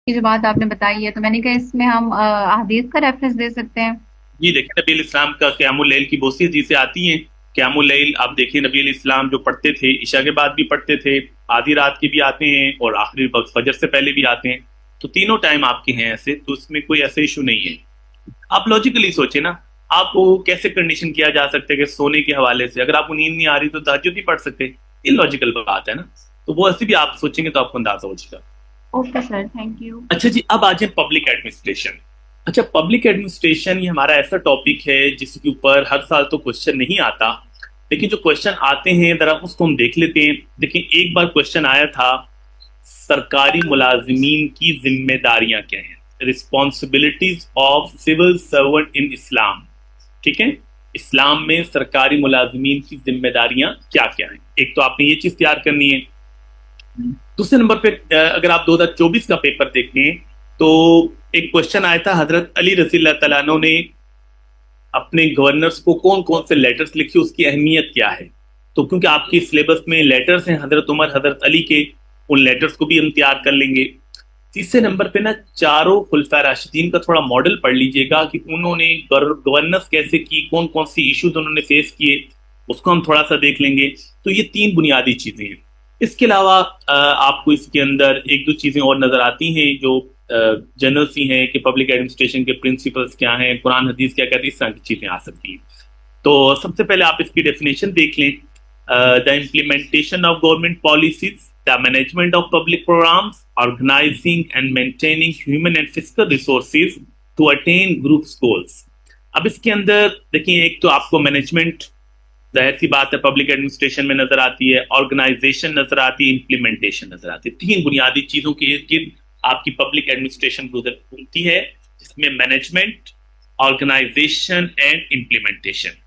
کی جو بات آپ نے بتائی ہے، تو میں نے کہا اس میں ہم احادیث کا ریفرنس دے سکتے ہیں۔ جی دیکھیں، نبی علیہ السلام کا قیام اللیل کی بہت سی حدیثیں آتی ہیں۔ قیام اللیل آپ دیکھیں، نبی علیہ السلام جو پڑھتے تھے عشاء کے بعد بھی پڑھتے تھے، آدھی رات کے بھی آتے ہیں، اور آخری وقت فجر سے پہلے بھی آتے ہیں۔ تو تینوں ٹائم آپ کے ہیں ایسے، تو اس میں کوئی ایسا ایشو نہیں ہے۔ آپ لاجیکلی سوچیں نا، آپ کو کیسے کنڈیشن کیا جا سکتا ہے کہ سونے کے حوالے سے اگر آپ کو نیند نہیں آ رہی تو تہجد نہیں پڑھ سکتے؟ یہ لاجیکل بات ہے نا۔ تو وہ ایسے بھی آپ سوچیں گے تو آپ کو اندازہ ہو جائے گا۔ Okay sir, thank you. اچھا جی، اب آ جائیں پبلک ایڈمنسٹریشن۔ اچھا، پبلک ایڈمنسٹریشن یہ ہمارا ایسا ٹاپک ہے جس کے اوپر ہر سال تو کوشچن نہیں آتا، لیکن جو کوشچن آتے ہیں ذرا اس کو ہم دیکھ لیتے ہیں۔ دیکھیں، ایک بار کوشچن آیا تھا، سرکاری ملازمین کی ذمہ داریاں کیا ہیں؟ رسپانسبلٹیز آف سول سرونٹ ان اسلام۔ ٹھیک ہے، اسلام میں سرکاری ملازمین کی ذمہ داریاں کیا کیا ہیں؟ ایک تو آپ نے یہ چیز تیار کرنی ہے۔ دوسرے نمبر پہ اگر آپ 2024 کا پیپر دیکھتے ہیں تو ایک کوشچن آیا تھا، حضرت علی رضی اللہ تعالیٰ عنہ نے اپنے گورنرز کو کون کون سے لیٹرز لکھے، اس کی اہمیت کیا ہے؟ تو کیونکہ آپ کی سلیبس میں لیٹرز ہیں حضرت عمر حضرت علی کے، ان لیٹرز کو بھی ہم تیار کر لیں گے۔ تیسرے نمبر پہ نا چاروں خلفائے راشدین کا تھوڑا ماڈل پڑھ لیجئے گا کہ انہوں نے گورننس کیسے کی، کون کون سی ایشوز انہوں نے فیس کیے، اس کو ہم تھوڑا سا دیکھ لیں گے۔ تو یہ تین بنیادی چیزیں ہیں۔ اس کے علاوہ آپ کو اس کے اندر ایک دو چیزیں اور نظر آتی ہیں جو جنرل سی ہیں کہ پبلک ایڈمنسٹریشن کے پرنسپلز کیا ہیں، قرآن حدیث کیا کہتے ہیں، اس طرح کی چیزیں آ سکتی ہیں۔ تو سب سے پہلے آپ اس کی ڈیفینیشن دیکھ لیں۔ The implementation of government policies, the management of public programs, organizing and maintaining human and physical resources to attain groups goals۔ اب اس کے اندر دیکھیں، ایک تو آپ کو مینجمنٹ ظاہر سی بات ہے پبلک ایڈمنسٹریشن میں نظر آتی ہے، آرگنائزیشن نظر آتی ہے، امپلیمنٹیشن نظر آتی ہے۔ تین بنیادی چیزوں کے ارد گرد آپ کی پبلک ایڈمنسٹریشن گھومتی ہے، جس میں مینجمنٹ، آرگنائزیشن اینڈ امپلیمنٹیشن۔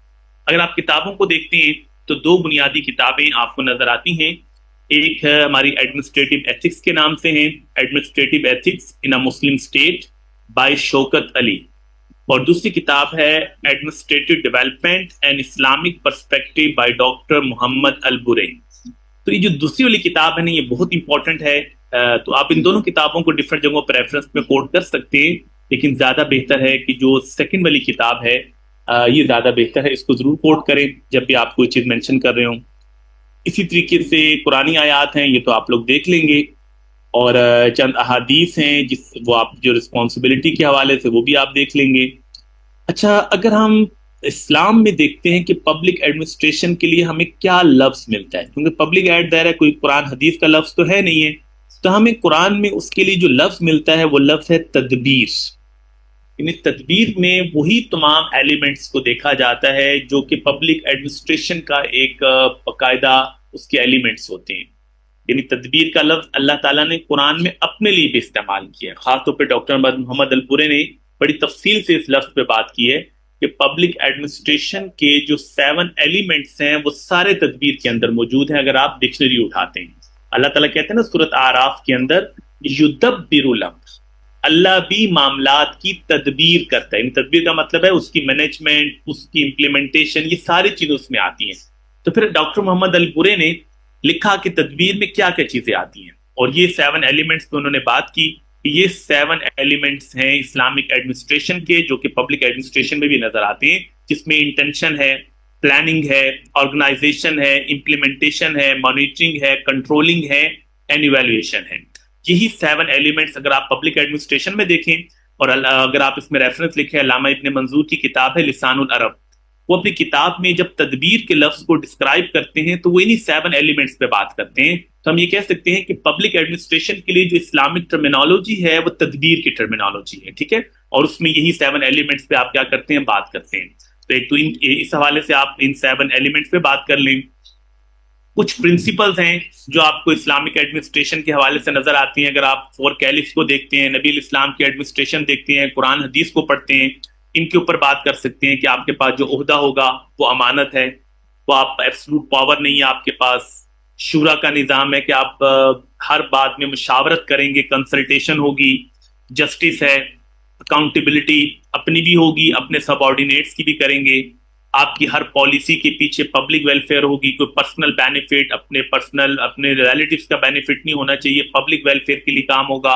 اگر آپ کتابوں کو دیکھتے ہیں تو دو بنیادی کتابیں آپ کو نظر آتی ہیں۔ ایک ہے ہماری ایڈمنسٹریٹو ایتھکس کے نام سے ہیں، administrative ethics in a Muslim state by Shaukat Ali, اور دوسری کتاب ہے administrative development and Islamic perspective by doctor Muhammad Alburaey. تو یہ جو دوسری والی کتاب ہے نا، یہ بہت امپورٹنٹ ہے۔ تو آپ ان دونوں کتابوں کو ڈفرینٹ جگہوں پر ریفرنس میں کوٹ کر سکتے ہیں، لیکن زیادہ بہتر ہے کہ جو سیکنڈ والی کتاب ہے یہ زیادہ بہتر ہے، اس کو ضرور کوٹ کریں جب بھی آپ کوئی چیز مینشن کر رہے ہوں۔ اسی طریقے سے قرآنی آیات ہیں، یہ تو آپ لوگ دیکھ لیں گے، اور چند احادیث ہیں جس وہ آپ جو رسپانسبلٹی کے حوالے سے وہ بھی آپ دیکھ لیں گے۔ اچھا، اگر ہم اسلام میں دیکھتے ہیں کہ پبلک ایڈمنسٹریشن کے لیے ہمیں کیا لفظ ملتا ہے، کیونکہ پبلک ایڈ دائرہ کوئی قرآن حدیث کا لفظ تو ہے نہیں ہے، تو ہمیں قرآن میں اس کے لیے جو لفظ ملتا ہے وہ لفظ ہے تدبیر۔ یعنی تدبیر میں وہی تمام ایلیمنٹس کو دیکھا جاتا ہے جو کہ پبلک ایڈمنسٹریشن کا ایک باقاعدہ اس کے ایلیمنٹس ہوتے ہیں۔ یعنی تدبیر کا لفظ اللہ تعالیٰ نے قرآن میں اپنے لیے بھی استعمال کیا ہے، خاص طور پہ ڈاکٹر محمد البرے نے بڑی تفصیل سے اس لفظ پہ بات کی ہے کہ پبلک ایڈمنسٹریشن کے جو 7 ایلیمنٹس ہیں وہ سارے تدبیر کے اندر موجود ہیں۔ اگر آپ ڈکشنری اٹھاتے ہیں، اللہ تعالیٰ کہتے ہیں نا سورۃ اعراف کے اندر، یدبر الامر، اللہ بھی معاملات کی تدبیر کرتا ہے۔ تدبیر کا مطلب ہے اس کی مینجمنٹ، اس کی امپلیمنٹیشن، یہ ساری چیزیں اس میں آتی ہیں۔ تو پھر ڈاکٹر محمد البرے نے لکھا کہ تدبیر میں کیا کیا چیزیں آتی ہیں، اور یہ 7 ایلیمنٹس پہ انہوں نے بات کی کہ یہ 7 ایلیمنٹس ہیں اسلامک ایڈمنسٹریشن کے، جو کہ پبلک ایڈمنسٹریشن میں بھی نظر آتے ہیں، جس میں انٹینشن ہے، پلاننگ ہے، آرگنائزیشن ہے، امپلیمنٹیشن ہے، مانیٹرنگ ہے، کنٹرولنگ ہے، اینڈ ایویلویشن ہے۔ یہی 7 ایلیمنٹس اگر آپ پبلک ایڈمنسٹریشن میں دیکھیں، اور اگر آپ اس میں ریفرنس لکھیں، علامہ ابن منظور کی کتاب ہے لسان العرب، وہ اپنی کتاب میں جب تدبیر کے لفظ کو ڈسکرائب کرتے ہیں تو وہ انہی 7 ایلیمنٹس پہ بات کرتے ہیں۔ تو ہم یہ کہہ سکتے ہیں کہ پبلک ایڈمنسٹریشن کے لیے جو اسلامک ٹرمینالوجی ہے وہ تدبیر کی ٹرمینالوجی ہے، ٹھیک ہے، اور اس میں یہی 7 ایلیمنٹس پہ آپ کیا کرتے ہیں، بات کرتے ہیں۔ تو ایک تو اس حوالے سے آپ ان 7 ایلیمنٹس پہ بات کر لیں۔ کچھ پرنسپلز ہیں جو آپ کو اسلامک ایڈمنسٹریشن کے حوالے سے نظر آتی ہیں۔ اگر آپ 4 کیلفس کو دیکھتے ہیں، نبی علیہ السلام کی ایڈمنسٹریشن دیکھتے ہیں، قرآن حدیث کو پڑھتے ہیں، ان کے اوپر بات کر سکتے ہیں کہ آپ کے پاس جو عہدہ ہوگا وہ امانت ہے، وہ آپ ایبسلوٹ پاور نہیں ہے آپ کے پاس۔ شورا کا نظام ہے کہ آپ ہر بات میں مشاورت کریں گے، کنسلٹیشن ہوگی، جسٹس ہے، اکاؤنٹیبلٹی اپنی بھی ہوگی، اپنے سب آرڈینیٹس کی بھی کریں گے۔ آپ کی ہر پالیسی کے پیچھے پبلک ویلفیئر ہوگی، کوئی پرسنل بینیفٹ، اپنے ریلیٹیوز کا بینیفٹ نہیں ہونا چاہیے، پبلک ویلفیئر کے لیے کام ہوگا۔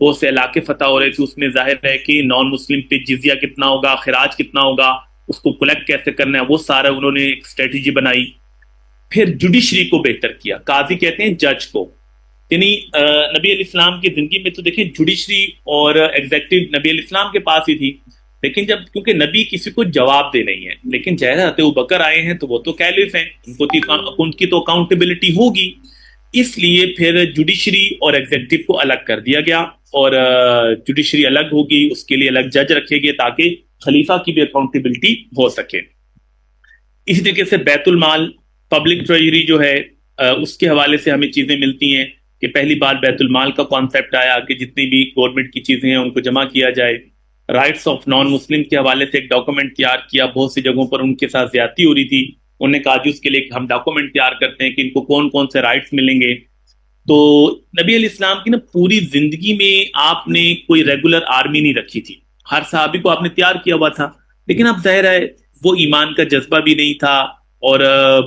بہت سے علاقے فتح ہو رہے تھے، اس میں ظاہر ہے کہ نان مسلم پہ جزیہ کتنا ہوگا، خراج کتنا ہوگا، اس کو کلیکٹ کیسے کرنا ہے، وہ سارا انہوں نے ایک اسٹریٹجی بنائی. پھر جوڈیشری کو بہتر کیا، قاضی کہتے ہیں جج کو، یعنی نبی علیہ السلام کی زندگی میں تو دیکھیں جوڈیشری اور ایگزیکٹو نبی علیہ السلام کے پاس ہی تھی، لیکن جب کیونکہ نبی کسی کو جواب دے نہیں ہے، لیکن ظاہر ہے ابو بکر آئے ہیں تو وہ تو کیلف ہیں، ان کی تو اکاؤنٹیبلٹی ہوگی، اس لیے پھر جوڈیشری اور ایگزیکٹو کو الگ کر دیا گیا، اور جوڈیشری الگ ہوگی، اس کے لیے الگ جج رکھے گئے تاکہ خلیفہ کی بھی اکاؤنٹیبلٹی ہو سکے. اسی طریقے سے بیت المال، پبلک ٹریجری جو ہے، اس کے حوالے سے ہمیں چیزیں ملتی ہیں کہ پہلی بار بیت المال کا کانسیپٹ آیا کہ جتنی بھی گورنمنٹ کی چیزیں ہیں ان کو جمع کیا جائے. رائٹس آف نان مسلم کے حوالے سے ایک ڈاکومنٹ تیار کیا، بہت سی جگہوں پر ان کے ساتھ زیادتی ہو رہی تھی، انہوں نے کہا جی اس کے لیے ہم ڈاکومنٹ تیار کرتے ہیں کہ ان کو کون کون سے رائٹس ملیں گے. تو نبی علیہ السلام کی نا پوری زندگی میں آپ نے کوئی ریگولر آرمی نہیں رکھی تھی، ہر صحابی کو آپ نے تیار کیا ہوا تھا، لیکن اب ظاہر ہے وہ ایمان کا جذبہ بھی نہیں تھا، اور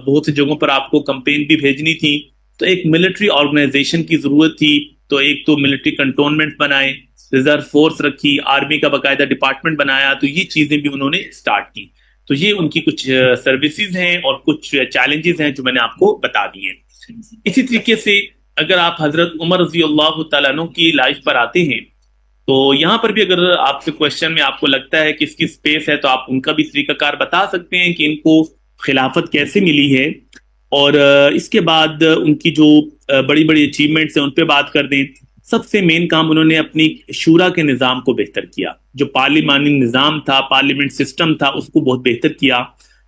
بہت سی جگہوں پر آپ کو کمپین بھی بھیجنی تھی، تو ایک ملٹری آرگنائزیشن کی ضرورت تھی. تو ایک تو ملٹری کنٹونمنٹ بنائے، ریزرو فورس رکھی، آرمی کا باقاعدہ ڈپارٹمنٹ بنایا، تو یہ چیزیں بھی انہوں نے اسٹارٹ کی. تو یہ ان کی کچھ سروسز ہیں اور کچھ چیلنجز ہیں جو میں نے آپ کو بتا دی ہیں. اسی طریقے سے اگر آپ حضرت عمر رضی اللہ تعالیٰ عنہ کی لائف پر آتے ہیں تو یہاں پر بھی اگر آپ سے کوشچن میں آپ کو لگتا ہے کہ اس کی سپیس ہے تو آپ ان کا بھی طریقہ کار بتا سکتے ہیں کہ ان کو خلافت کیسے ملی ہے، اور اس کے بعد ان کی جو بڑی بڑی اچیومنٹس ہیں ان پہ بات کر دیں. سب سے مین کام انہوں نے اپنی شورا کے نظام کو بہتر کیا، جو پارلیمانی نظام تھا، پارلیمنٹ سسٹم تھا، اس کو بہت بہتر کیا،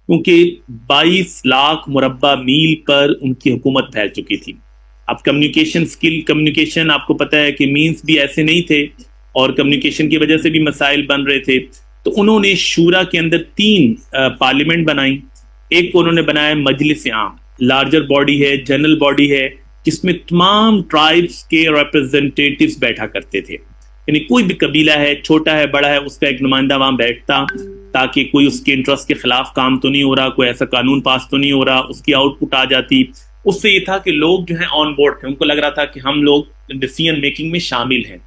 کیونکہ 22 لاکھ مربع میل پر ان کی حکومت پھیل چکی تھی. اب کمیونیکیشن سکل، کمیونیکیشن آپ کو پتہ ہے کہ مینز بھی ایسے نہیں تھے، اور کمیونیکیشن کی وجہ سے بھی مسائل بن رہے تھے. تو انہوں نے شورا کے اندر 3 پارلیمنٹ بنائی. ایک کو انہوں نے بنایا مجلس عام، لارجر باڈی ہے، جنرل باڈی ہے، جس میں تمام ٹرائبس کے ریپرزنٹیٹیوز بیٹھا کرتے تھے، یعنی کوئی بھی قبیلہ ہے، چھوٹا ہے بڑا ہے، اس کا ایک نمائندہ وہاں بیٹھتا، تاکہ کوئی اس کے انٹرسٹ کے خلاف کام تو نہیں ہو رہا، کوئی ایسا قانون پاس تو نہیں ہو رہا، اس کی آؤٹ پٹ آ جاتی. اس سے یہ تھا کہ لوگ جو ہیں آن بورڈ تھے، ان کو لگ رہا تھا کہ ہم لوگ ڈیسیژن میکنگ میں شامل ہیں.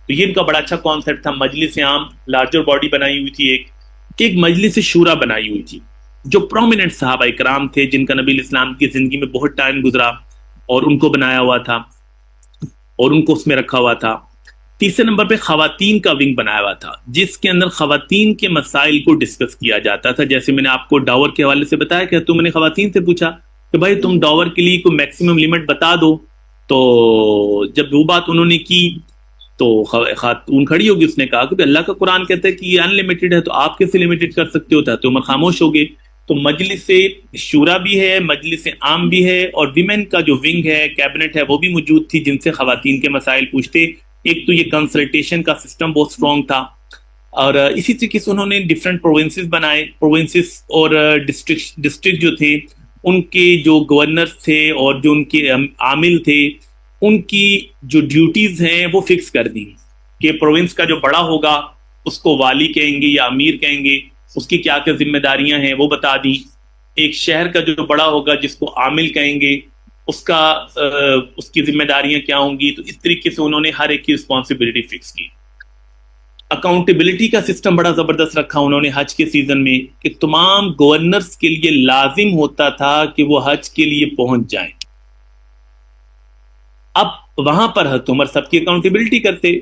تو یہ ان کا بڑا اچھا کانسیپٹ تھا. مجلس عام، لارجر باڈی بنائی ہوئی تھی، ایک مجلس شورا بنائی ہوئی تھی، جو پرومیننٹ صحابہ اکرام تھے جن کا نبی علیہ السلام کی زندگی میں بہت ٹائم گزرا، اور ان کو بنایا ہوا تھا اور ان کو اس میں رکھا ہوا تھا. تیسرے نمبر پہ خواتین کا ونگ بنایا ہوا تھا، جس کے اندر خواتین کے مسائل کو ڈسکس کیا جاتا تھا. جیسے میں نے آپ کو ڈاور کے حوالے سے بتایا کہ تو میں نے خواتین سے پوچھا کہ بھائی تم ڈاور کے لیے کوئی میکسیمم لمٹ بتا دو، تو جب وہ بات انہوں نے کی تو خاتون کھڑی ہوگی، اس نے کہا کہ اللہ کا قرآن کہتا ہے کہ یہ ان لمیٹڈ ہے، تو آپ کیسے لمیٹڈ کر سکتے ہوتا ہے؟ تو عمر خاموش ہو گئے. تو مجلس شورا بھی ہے، مجلس عام بھی ہے، اور ویمن کا جو ونگ ہے، کیبنٹ ہے، وہ بھی موجود تھی جن سے خواتین کے مسائل پوچھتے. ایک تو یہ کنسلٹیشن کا سسٹم بہت سٹرونگ تھا. اور اسی طریقے سے انہوں نے ڈفرینٹ پروونسز بنائے، پروونسز اور ڈسٹرکٹ جو تھے ان کے جو گورنرز تھے اور جو ان کے عامل تھے، ان کی جو ڈیوٹیز ہیں وہ فکس کر دیں کہ پروونس کا جو بڑا ہوگا اس کو والی کہیں گے یا امیر کہیں گے، اس کی کیا کیا ذمہ داریاں ہیں وہ بتا دی. ایک شہر کا جو بڑا ہوگا جس کو عامل کہیں گے، اس کی ذمہ داریاں کیا ہوں گی. تو اس طریقے سے انہوں نے ہر ایک کی رسپانسبلٹی فکس کی. اکاؤنٹیبلٹی کا سسٹم بڑا زبردست رکھا انہوں نے حج کے سیزن میں، کہ تمام گورنرز کے لیے لازم ہوتا تھا کہ وہ حج کے لیے پہنچ جائیں. اب وہاں پر حضرت عمر سب کی اکاؤنٹیبلٹی کرتے،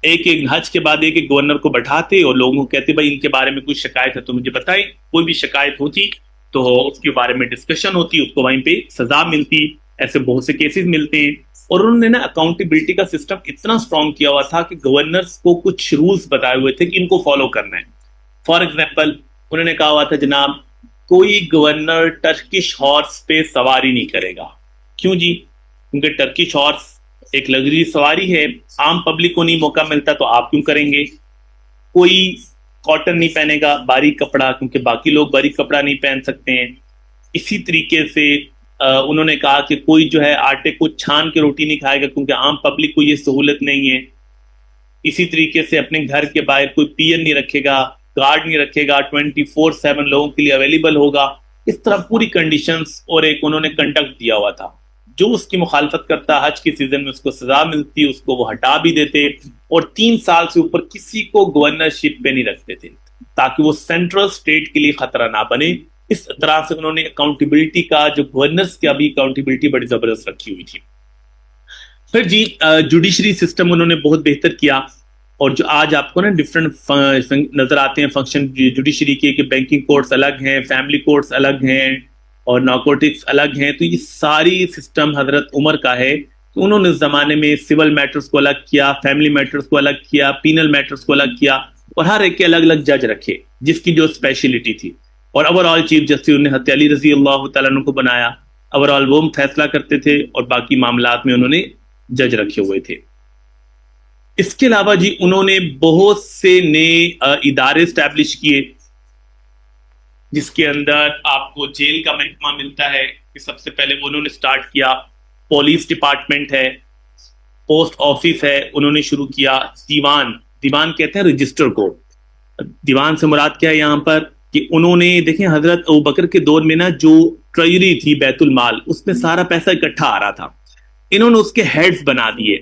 ایک حج کے بعد ایک گورنر کو بٹھاتے اور لوگوں کو کہتے بھائی ان کے بارے میں کوئی شکایت ہے تو مجھے بتائیں. کوئی بھی شکایت ہوتی تو اس کے بارے میں ڈسکشن ہوتی، اس کو وہیں پہ سزا ملتی. ایسے بہت سے کیسز ملتے ہیں. اور انہوں نے نا اکاؤنٹیبلٹی کا سسٹم اتنا سٹرونگ کیا ہوا تھا کہ گورنرز کو کچھ رولز بتائے ہوئے تھے کہ ان کو فالو کرنا ہے. فار ایگزامپل انہوں نے کہا ہوا تھا جناب کوئی گورنر ٹرکش ہارس پہ سواری نہیں کرے گا. کیوں جی؟ کیونکہ ٹرکش ہارس ایک لگژری سواری ہے، عام پبلک کو نہیں موقع ملتا، تو آپ کیوں کریں گے؟ کوئی کاٹن نہیں پہنے گا، باریک کپڑا، کیونکہ باقی لوگ باریک کپڑا نہیں پہن سکتے ہیں. اسی طریقے سے انہوں نے کہا کہ کوئی جو ہے آٹے کو چھان کے روٹی نہیں کھائے گا، کیونکہ عام پبلک کو یہ سہولت نہیں ہے. اسی طریقے سے اپنے گھر کے باہر کوئی پیر نہیں رکھے گا، گارڈ نہیں رکھے گا، 24/7 لوگوں کے لیے اویلیبل ہوگا. اس طرح پوری کنڈیشنز اور ایک انہوں نے کنڈکٹ دیا ہوا تھا. جو اس کی مخالفت کرتا حج کے سیزن میں اس کو سزا ملتی، اس کو وہ ہٹا بھی دیتے، اور 3 سال سے اوپر کسی کو گورنرشپ پہ نہیں رکھتے تھے تاکہ وہ سینٹرل اسٹیٹ کے لیے خطرہ نہ بنے۔ اس طرح سے انہوں نے اکاؤنٹیبلٹی کا، جو گورنرز کی ابھی اکاؤنٹیبلٹی بڑی زبردست رکھی ہوئی تھی۔ پھر جی جوڈیشری سسٹم انہوں نے بہت بہتر کیا، اور جو آج آپ کو نا ڈفرینٹ نظر آتے ہیں فنکشن جوڈیشری کے، کہ بینکنگ کورٹس الگ ہیں، فیملی کورٹس الگ ہیں، اور نارکوٹکس الگ ہیں، تو یہ ساری سسٹم حضرت عمر کا ہے کہ انہوں نے اس زمانے میں سول میٹرز کو الگ کیا، فیملی میٹرز کو الگ کیا، پینل میٹرز کو الگ کیا، اور ہر ایک کے الگ الگ جج رکھے جس کی جو اسپیشلٹی تھی، اور اوور آل چیف جسٹس انہوں نے حضرت علی رضی اللہ تعالیٰ عنہ کو بنایا، اوور آل وہ فیصلہ کرتے تھے، اور باقی معاملات میں انہوں نے جج رکھے ہوئے تھے۔ اس کے علاوہ جی انہوں نے بہت سے نئے ادارے اسٹیبلش کیے، جس کے اندر آپ کو جیل کا محکمہ ملتا ہے کہ سب سے پہلے وہ انہوں نے سٹارٹ کیا، پولیس ڈپارٹمنٹ ہے، پوسٹ آفس ہے انہوں نے شروع کیا، دیوان کہتے ہیں رجسٹر کو، دیوان سے مراد کیا ہے یہاں پر کہ انہوں نے دیکھیں حضرت ابوبکر کے دور میں نا جو ٹریجری تھی بیت المال، اس میں سارا پیسہ اکٹھا آ رہا تھا، انہوں نے اس کے ہیڈز بنا دیے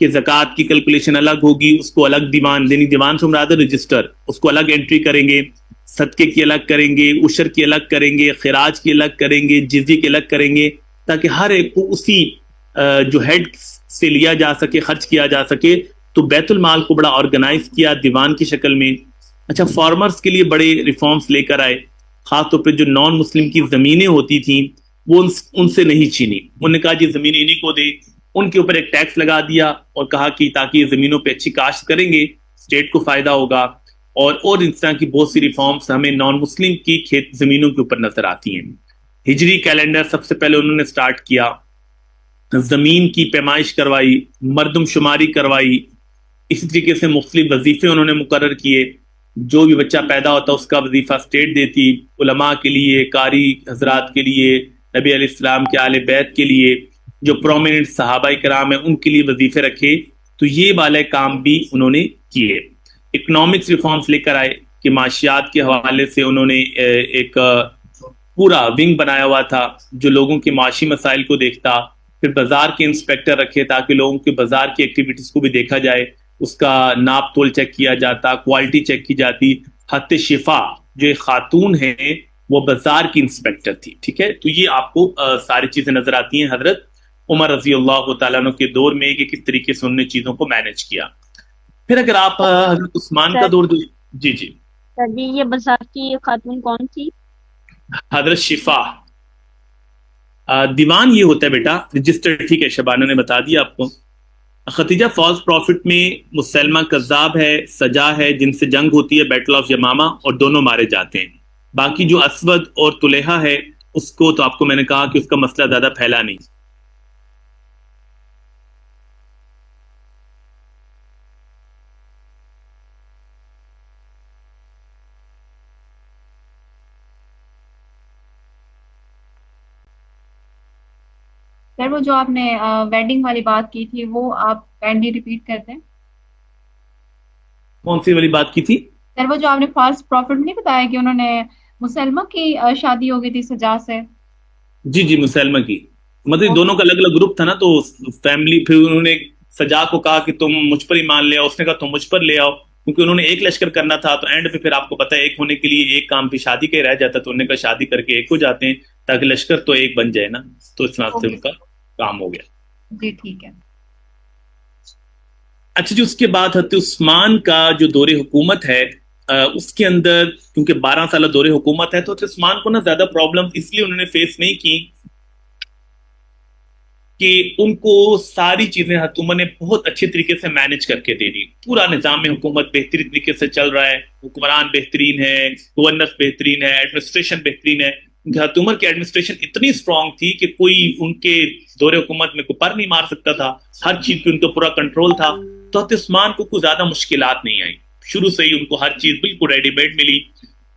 کہ زکوٰۃ کی کیلکولیشن الگ ہوگی، اس کو الگ دیوان، یعنی دیوان سے مراد رجسٹر، اس کو الگ انٹری کریں گے، صدقے کی الگ کریں گے، عشر کی الگ کریں گے، خراج کی الگ کریں گے، جزیے کی الگ کریں گے، تاکہ ہر ایک کو اسی جو ہیڈ سے لیا جا سکے، خرچ کیا جا سکے۔ تو بیت المال کو بڑا آرگنائز کیا دیوان کی شکل میں۔ اچھا، فارمرز کے لیے بڑے ریفارمز لے کر آئے، خاص طور پہ جو نان مسلم کی زمینیں ہوتی تھیں وہ ان سے نہیں چھینی، انہوں نے کہا جی زمینیں انہیں کو دے، ان کے اوپر ایک ٹیکس لگا دیا، اور کہا کہ تاکہ یہ زمینوں پہ اچھی کاشت کریں گے اسٹیٹ کو فائدہ ہوگا، اور اس طرح کی بہت سی ریفارمز ہمیں نان مسلم کی کھیت زمینوں کے اوپر نظر آتی ہیں۔ ہجری کیلنڈر سب سے پہلے انہوں نے سٹارٹ کیا، زمین کی پیمائش کروائی، مردم شماری کروائی، اسی طریقے سے مختلف وظیفے انہوں نے مقرر کیے، جو بھی بچہ پیدا ہوتا اس کا وظیفہ اسٹیٹ دیتی، علماء کے لیے، قاری حضرات کے لیے، نبی علیہ السلام کے آل بیت کے لیے، جو پرومیننٹ صحابہ کرام ہیں ان کے لیے وظیفے رکھے۔ تو یہ والے کام بھی انہوں نے کیے۔ اکنامکس ریفارمز لے کر آئے کہ معاشیات کے حوالے سے انہوں نے ایک پورا ونگ بنایا ہوا تھا جو لوگوں کے معاشی مسائل کو دیکھتا، پھر بازار کے انسپیکٹر رکھے تاکہ لوگوں کے بازار کی ایکٹیویٹیز کو بھی دیکھا جائے، اس کا ناپ تول چیک کیا جاتا، کوالٹی چیک کی جاتی۔ حت شفا جو ایک خاتون ہے وہ بازار کی انسپیکٹر تھی، ٹھیک ہے۔ تو یہ آپ کو ساری چیزیں نظر آتی ہیں حضرت عمر رضی اللہ تعالیٰ عنہ کے دور میں کہ کس طریقے سے انہوں نے چیزوں کو مینج کیا۔ پھر اگر آپ حضرت عثمان کا دور جی سر جی، یہ بازار کی خاتون کون تھی؟ حضرت شفا، دیوان یہ ہوتا ہے بیٹا رجسٹر، ٹھیک ہے، شبانہ نے بتا دیا آپ کو۔ ختیجہ فالس پروفٹ میں مسلمہ کذاب ہے، سجا ہے جن سے جنگ ہوتی ہے بیٹل آف یمامہ، اور دونوں مارے جاتے ہیں۔ باقی جو اسود اور طلحہ ہے اس کو تو آپ کو میں نے کہا کہ اس کا مسئلہ زیادہ پھیلا نہیں۔ سر وہ جو آپ نے ویڈنگ والی بات کی تھی وہ آپ کائنڈلی ریپیٹ کرتے ہیں؟ کون سی والی بات کی تھی؟ سر وہ جو آپ نے فالس پروفٹ نہیں بتایا کہ انہوں نے مسلمہ کی شادی ہو گئی تھی سجا سے؟ جی مسلمہ کی، مطلب دونوں کا الگ الگ گروپ تھا نا، تو فیملی، پھر انہوں نے سجا کو کہا کہ تم مجھ پر ہی مان لے آؤ، اس نے کہا تم مجھ پر لے آؤ، کیونکہ انہوں نے ایک لشکر کرنا تھا، تو اینڈ پہ پھر آپ کو پتا ہے ایک ہونے کے لیے ایک کام پہ شادی کے رہ جاتا، تو انہوں نے کہا شادی کر کے ایک ہو جاتے ہیں تاکہ لشکر تو ایک بن جائے نا، تو اس طرح سے ان کا کام ہو گیا۔ جی ٹھیک ہے۔ اچھا جی، اس کے بعد حضرت عثمان کا جو دور حکومت ہے اس کے اندر کیونکہ 12 سالہ دور حکومت ہے، تو حضرت عثمان کو نا زیادہ پرابلم اس لیے انہوں نے فیس نہیں کی کہ ان کو ساری چیزیں حضرت عمر نے بہت اچھے طریقے سے مینج کر کے دے دی، پورا نظام حکومت بہترین طریقے سے چل رہا ہے، حکمران بہترین ہے، گورنر بہترین ہے، ایڈمنسٹریشن بہترین ہے۔ حضرت عمر کی ایڈمنسٹریشن اتنی اسٹرانگ تھی کہ کوئی ان کے دور حکومت میں کوئی پر نہیں مار سکتا تھا، ہر چیز پہ ان کا پورا کنٹرول تھا، تو حضرت عثمان کو کوئی زیادہ مشکلات نہیں آئی، شروع سے ہی ان کو ہر چیز بالکل ریڈی میڈ ملی۔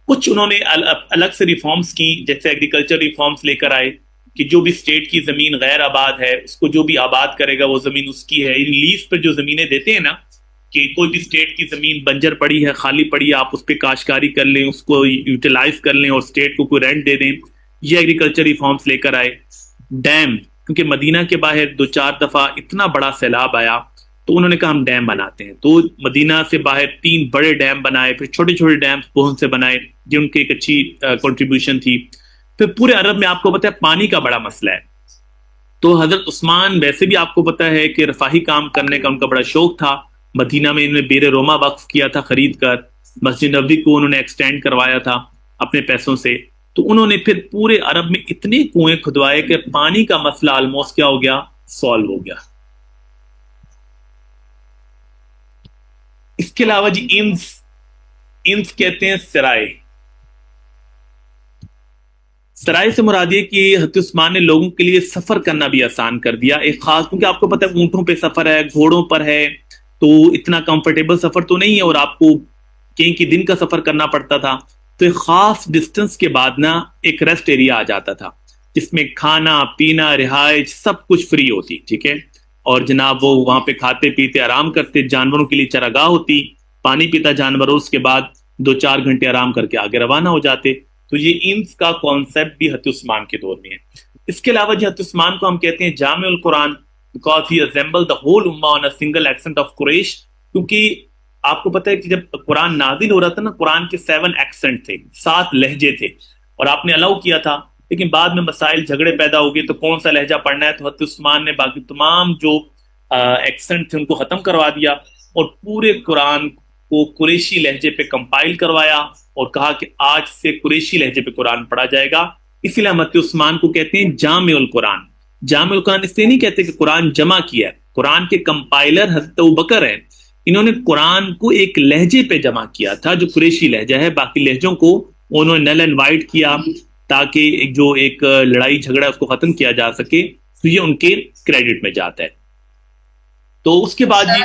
کچھ انہوں نے الگ سے ریفارمز کی، جیسے ایگریکلچر ریفارمز لے کر آئے کہ جو بھی اسٹیٹ کی زمین غیر آباد ہے اس کو جو بھی آباد کرے گا وہ زمین اس کی ہے۔ لیز پہ جو زمینیں دیتے ہیں نا، کہ کوئی بھی اسٹیٹ کی زمین بنجر پڑی ہے، خالی پڑی ہے، آپ اس پہ کاشتکاری کر لیں، اس کو یوٹیلائز کر لیں اور اسٹیٹ کو کوئی رینٹ دے دیں، یہ ایگریکلچر ریفارمز لے کر آئے۔ ڈیم کیونکہ مدینہ کے باہر 2-4 دفعہ اتنا بڑا سیلاب آیا تو انہوں نے کہا ہم ڈیم بناتے ہیں. تو مدینہ سے باہر 3 بڑے ڈیم بنائے, پھر چھوٹے چھوٹے ڈیم بہت سے بنائے جن کی ایک اچھی کنٹریبیوشن تھی. پھر پورے عرب میں آپ کو پتہ ہے پانی کا بڑا مسئلہ ہے. تو حضرت عثمان ویسے بھی آپ کو پتہ ہے کہ رفاہی کام کرنے کا ان کا بڑا شوق تھا. مدینہ میں انہوں نے بیر روما وقف کیا تھا خرید کر, مسجد نبوی کو انہوں نے ایکسٹینڈ کروایا تھا اپنے پیسوں سے. تو انہوں نے پھر پورے عرب میں اتنے کنویں کھدوائے کہ پانی کا مسئلہ آلموسٹ کیا ہو گیا, سالو ہو گیا. اس کے علاوہ جی انس کہتے ہیں سرائے. سرائے سے مراد یہ کہ حضرت عثمان نے لوگوں کے لیے سفر کرنا بھی آسان کر دیا. ایک خاص, کیونکہ آپ کو پتہ ہے اونٹوں پہ سفر ہے, گھوڑوں پر ہے, تو اتنا کمفرٹیبل سفر تو نہیں ہے, اور آپ کو کہیں کی دن کا سفر کرنا پڑتا تھا. تو ایک خاص ڈسٹنس کے بعد نا ایک ریسٹ ایریا آ جاتا تھا جس میں کھانا پینا رہائش سب کچھ فری ہوتی, ٹھیک ہے. اور جناب وہ وہاں پہ کھاتے پیتے آرام کرتے, جانوروں کے لیے چراگاہ ہوتی, پانی پیتا جانوروں, اس کے بعد 2-4 گھنٹے آرام کر کے آگے روانہ ہو جاتے. تو یہ انس کا کانسیپٹ بھی حضرت عثمان کے دور میں ہے. اس کے علاوہ حضرت عثمان کو ہم کہتے ہیں جامع القرآن because he assembled the whole ummah on a single accent of Quraysh. کیونکہ آپ کو پتہ ہے کہ جب قرآن نازل ہو رہا تھا نا, قرآن کے 7 ایکسنٹ تھے, 7 لہجے تھے, اور آپ نے الاؤ کیا تھا. لیکن بعد میں مسائل جھگڑے پیدا ہو گئے تو کون سا لہجہ پڑھنا ہے, تو حضرت عثمان نے باقی تمام جو ایکسنٹ تھے ان کو ختم کروا دیا اور پورے قرآن کو قریشی لہجے پہ کمپائل کروایا اور کہا کہ آج سے قریشی لہجے پہ قرآن پڑھا جائے گا. اسی لیے حضرت عثمان کو کہتے ہیں جامع القرآن. جامع القرآن اس لیے نہیں کہتے کہ قرآن جمع کیا ہے, قرآن کے کمپائلر حضرت ابوبکر ہیں, انہوں نے قرآن کو ایک لہجے پہ جمع کیا تھا جو قریشی لہجہ ہے. باقی لہجوں کو انہوں نے نل اینڈ وائٹ کیا تاکہ جو ایک لڑائی جھگڑا اس کو ختم کیا جا سکے. تو یہ ان کے کریڈٹ میں جاتا ہے. تو اس کے بعد جی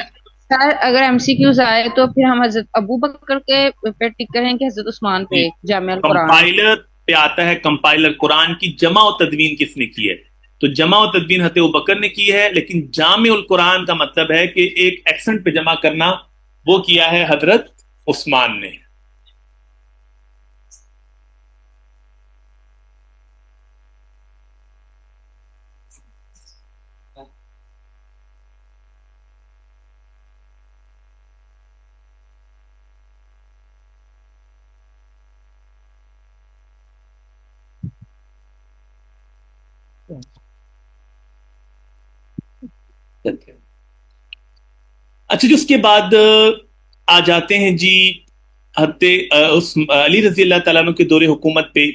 سر اگر ایم سی کیوز آئے تو پھر ہم حضرت ابو بکر کے پہ ٹک کریں کہ حضرت عثمان پہ جامع القرآن کمپائلر پہ آتا ہے. کمپائلر قرآن کی جمع و تدوین کس نے کی ہے, تو جمع و تدوین حضرت ابوبکر نے کی ہے, لیکن جامع القرآن کا مطلب ہے کہ ایک ایکسنٹ پہ جمع کرنا وہ کیا ہے حضرت عثمان نے. اچھا جی, اس کے بعد آ جاتے ہیں جی حضرت علی رضی اللہ تعالیٰ عنہ کے دور حکومت پہ.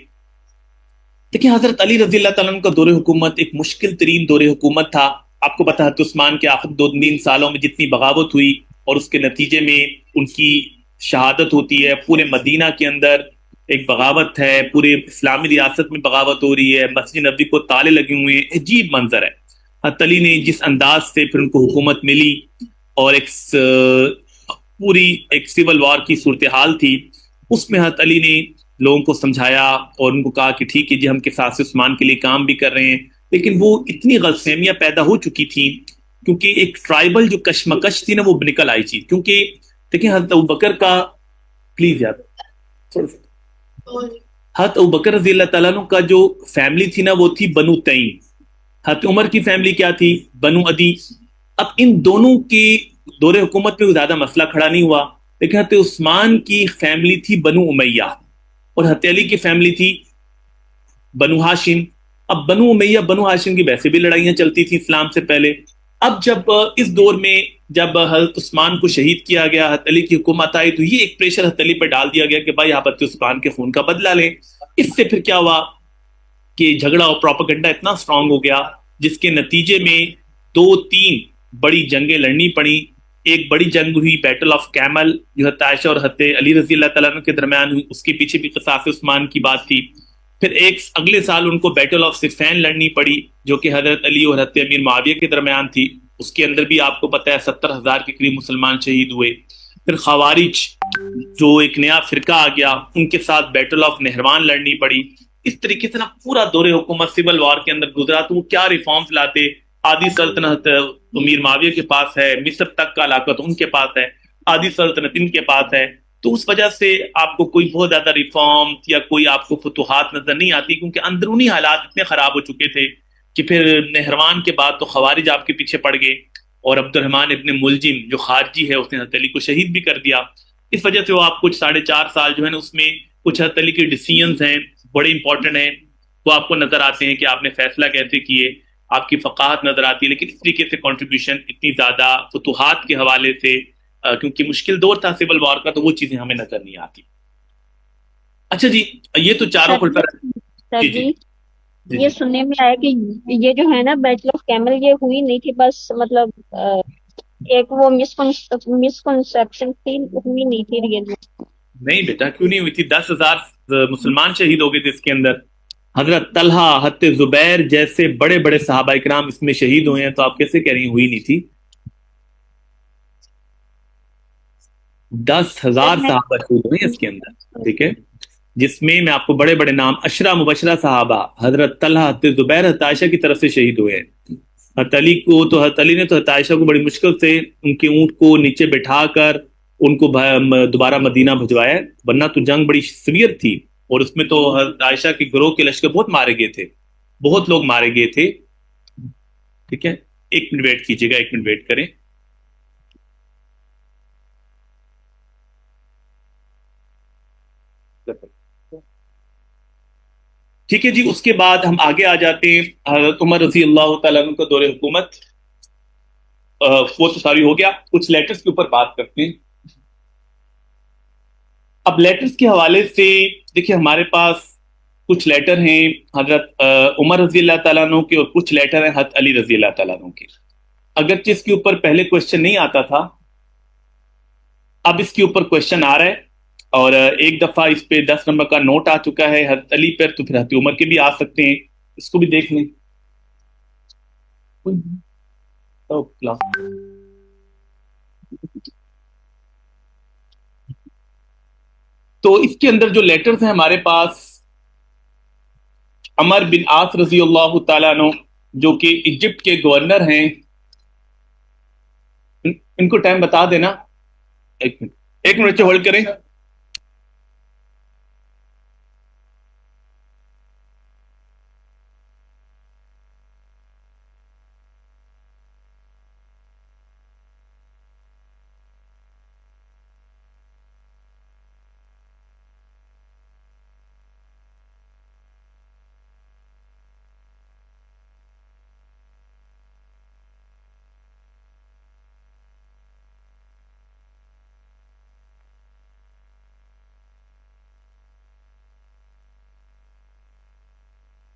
دیکھیں حضرت علی رضی اللہ تعالیٰ عنہ کا دور حکومت ایک مشکل ترین دور حکومت تھا. آپ کو پتہ ہے حضرت عثمان کے آخر 2-3 سالوں میں جتنی بغاوت ہوئی اور اس کے نتیجے میں ان کی شہادت ہوتی ہے. پورے مدینہ کے اندر ایک بغاوت ہے, پورے اسلامی ریاست میں بغاوت ہو رہی ہے, مسجد نبوی کو تالے لگے ہوئے ہیں, عجیب منظر ہے. حضرت علی نے جس انداز سے پھر ان کو حکومت ملی اور ایک پوری ایک سول وار کی صورتحال تھی, اس میں حضرت علی نے لوگوں کو سمجھایا اور ان کو کہا کہ ٹھیک ہے جی ہم قصاص عثمان کے لیے کام بھی کر رہے ہیں. لیکن وہ اتنی غلط فہمیاں پیدا ہو چکی تھیں کیونکہ ایک ٹرائبل جو کشمکش تھی نا وہ نکل آئی تھی. کیونکہ دیکھیں حضرت ابوبکر کا پلیز یاد حضرت ابوبکر رضی اللہ تعالیٰ عنہ کا جو فیملی تھی نا وہ تھی بنو تیم. حضرت عمر کی فیملی کیا تھی, بنو عدی. اب ان دونوں کی دور حکومت میں زیادہ مسئلہ کھڑا نہیں ہوا, لیکن حضرت عثمان کی فیملی تھی بنو امیہ اور حضرت علی کی فیملی تھی بنو ہاشم. اب بنو امیہ بنو ہاشم کی ویسے بھی لڑائیاں چلتی تھی اسلام سے پہلے. اب جب اس دور میں جب حضرت عثمان کو شہید کیا گیا, حضرت علی کی حکومت آئی, تو یہ ایک پریشر حضرت علی پہ ڈال دیا گیا کہ بھائی آپ حضرت عثمان کے خون کا بدلہ لیں. اس سے پھر کیا ہوا کہ جھگڑا اور پروپیگنڈا اتنا اسٹرانگ ہو گیا جس کے نتیجے میں 2-3 بڑی جنگیں لڑنی پڑی. ایک بڑی جنگ ہوئی بیٹل آف کیمل جو حضرت عائشہ اور حضرت علی رضی اللہ تعالیٰ عنہ کے درمیان ہوئی, اس کے پیچھے بھی قصاص عثمان کی بات تھی. پھر ایک اگلے سال ان کو بیٹل آف صفین لڑنی پڑی جو کہ حضرت علی اور حضرت امیر معاویہ کے درمیان تھی. اس کے اندر بھی آپ کو پتہ ہے 70,000 کے قریب مسلمان شہید ہوئے. پھر خوارج جو ایک نیا فرقہ آ گیا, ان کے ساتھ بیٹل آف نہروان لڑنی پڑی. اس طریقے سے نا پورا دور حکومت سول وار کے اندر گزرا. تو وہ کیا ریفارمز لاتے, آدھی سلطنت امیر معاویہ کے پاس ہے, مصر تک کا علاقہ تو ان کے پاس ہے, آدھی سلطنت ان کے پاس ہے. تو اس وجہ سے آپ کو کوئی بہت زیادہ ریفارم یا کوئی آپ کو فتوحات نظر نہیں آتی کیونکہ اندرونی حالات اتنے خراب ہو چکے تھے کہ پھر نہروان کے بعد تو خوارج آپ کے پیچھے پڑ گئے، اور عبد الرحمن ابن ملجم جو خارجی ہے اس نے حضرت علی کو شہید بھی کر دیا. اس وجہ سے وہ آپ کچھ 4.5 سال جو ہے نا اس میں کچھ حضرت علی کے ڈیسیژنز ہیں بڑے امپورٹنٹ ہیں، وہ آپ کو نظر آتے ہیں کہ آپ نے فیصلہ کیسے کیے، آپ کی فقاہت نظر آتی ہے. لیکن اس طریقے سے کنٹریبیوشن اتنی زیادہ فتوحات کے حوالے سے، کیونکہ مشکل دور تھا سول وار کا، تو وہ چیزیں ہمیں نظر نہیں آتی. اچھا جی، یہ تو چاروں سر پر. سر جی جی جی جی یہ جی سننے میں آیا کہ یہ جو ہے نا بیٹل آف کیمل یہ ہوئی نہیں تھی، بس مطلب ایک وہ مسکنسپشن تھی، ہوئی نہیں تھی ریئل میں. نہیں بیٹا، کیوں نہیں ہوئی تھی؟ 10,000 مسلمان شہید ہو گئے تھے اس کے اندر. حضرت طلحہ، حضرت زبیر جیسے بڑے بڑے صحابہ کرام اس میں شہید ہوئے ہیں، تو آپ کیسے کہہ رہی ہیں ہوئی نہیں تھی؟ سر 10,000 میں صحابہ شہید ہوئے ہیں اس کے اندر، ٹھیک ہے، جس میں آپ کو بڑے بڑے نام اشرا مبشرہ صحابہ حضرت طلحہ، حضرت زبیر، حضرت عائشہ کی طرف سے شہید ہوئے ہیں. حضرت علی کو تو حضرت علی نے تو حضرت عائشہ کو بڑی مشکل سے ان کے اونٹ کو نیچے بٹھا کر ان کو دوبارہ مدینہ بھجوایا، ورنہ تو جنگ بڑی سویر تھی، اور اس میں تو حضرت عائشہ کے گروہ کے لشکر بہت مارے گئے تھے، بہت لوگ مارے گئے تھے. ٹھیک ہے، 1 منٹ ویٹ کیجیے گا، 1 منٹ ویٹ کریں. ٹھیک ہے جی، اس کے بعد ہم آگے آ جاتے ہیں. حضرت عمر رضی اللہ تعالیٰ عنہ کا دور حکومت وہ تو ساری ہو گیا. کچھ لیٹرز کے اوپر بات کرتے ہیں. اب لیٹرز کے حوالے سے دیکھیں، ہمارے پاس کچھ لیٹر ہیں حضرت عمر رضی اللہ تعالیٰ عنہ کے، اور کچھ لیٹر ہیں حضرت علی رضی اللہ تعالیٰ عنہ کے. اگرچہ اس کے اوپر پہلے کوشچن نہیں آتا تھا، اب اس کے اوپر کوشچن آ رہا ہے، اور ایک دفعہ اس پہ 10 نمبر کا نوٹ آ چکا ہے حضرت علی پر، تو پھر حضرت عمر کے بھی آ سکتے ہیں، اس کو بھی دیکھ لیں. تو اس کے اندر جو لیٹرز ہیں ہمارے پاس، عمر بن عاص رضی اللہ تعالیٰ عنہ جو کہ ایجپٹ کے گورنر ہیں، ان کو ٹائم بتا دینا. 1 منٹ سے ہولڈ کریں.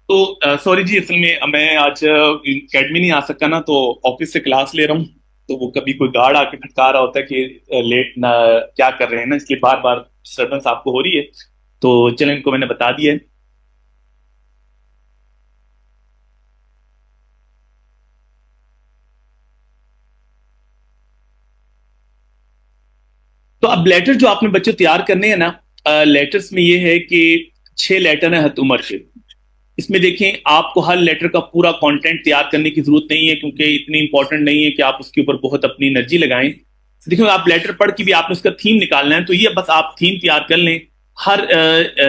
تو سوری جی، اصل میں میں آج اکیڈمی نہیں آ سکا نا، تو آفس سے کلاس لے رہا ہوں، تو وہ کبھی کوئی گارڈ آ کے کھٹکا رہا ہوتا ہے کہ لیٹ نہ کیا کر رہے ہیں نا، اس لیے بار بار ڈسٹربنس آپ کو ہو رہی ہے. تو چلیں، ان کو میں نے بتا دیا ہے. تو اب لیٹر جو آپ نے بچے تیار کرنے ہیں نا، لیٹرز میں یہ ہے کہ 6 لیٹر ہیں حضرت عمر کے. اس میں دیکھیں، آپ کو ہر لیٹر کا پورا کانٹینٹ تیار کرنے کی ضرورت نہیں ہے، کیونکہ اتنی امپورٹنٹ نہیں ہے کہ آپ اس کے اوپر بہت اپنی انرجی لگائیں. دیکھیں، آپ لیٹر پڑھ کے بھی آپ نے اس کا تھیم نکالنا ہے، تو یہ بس آپ تھیم تیار کر لیں. ہر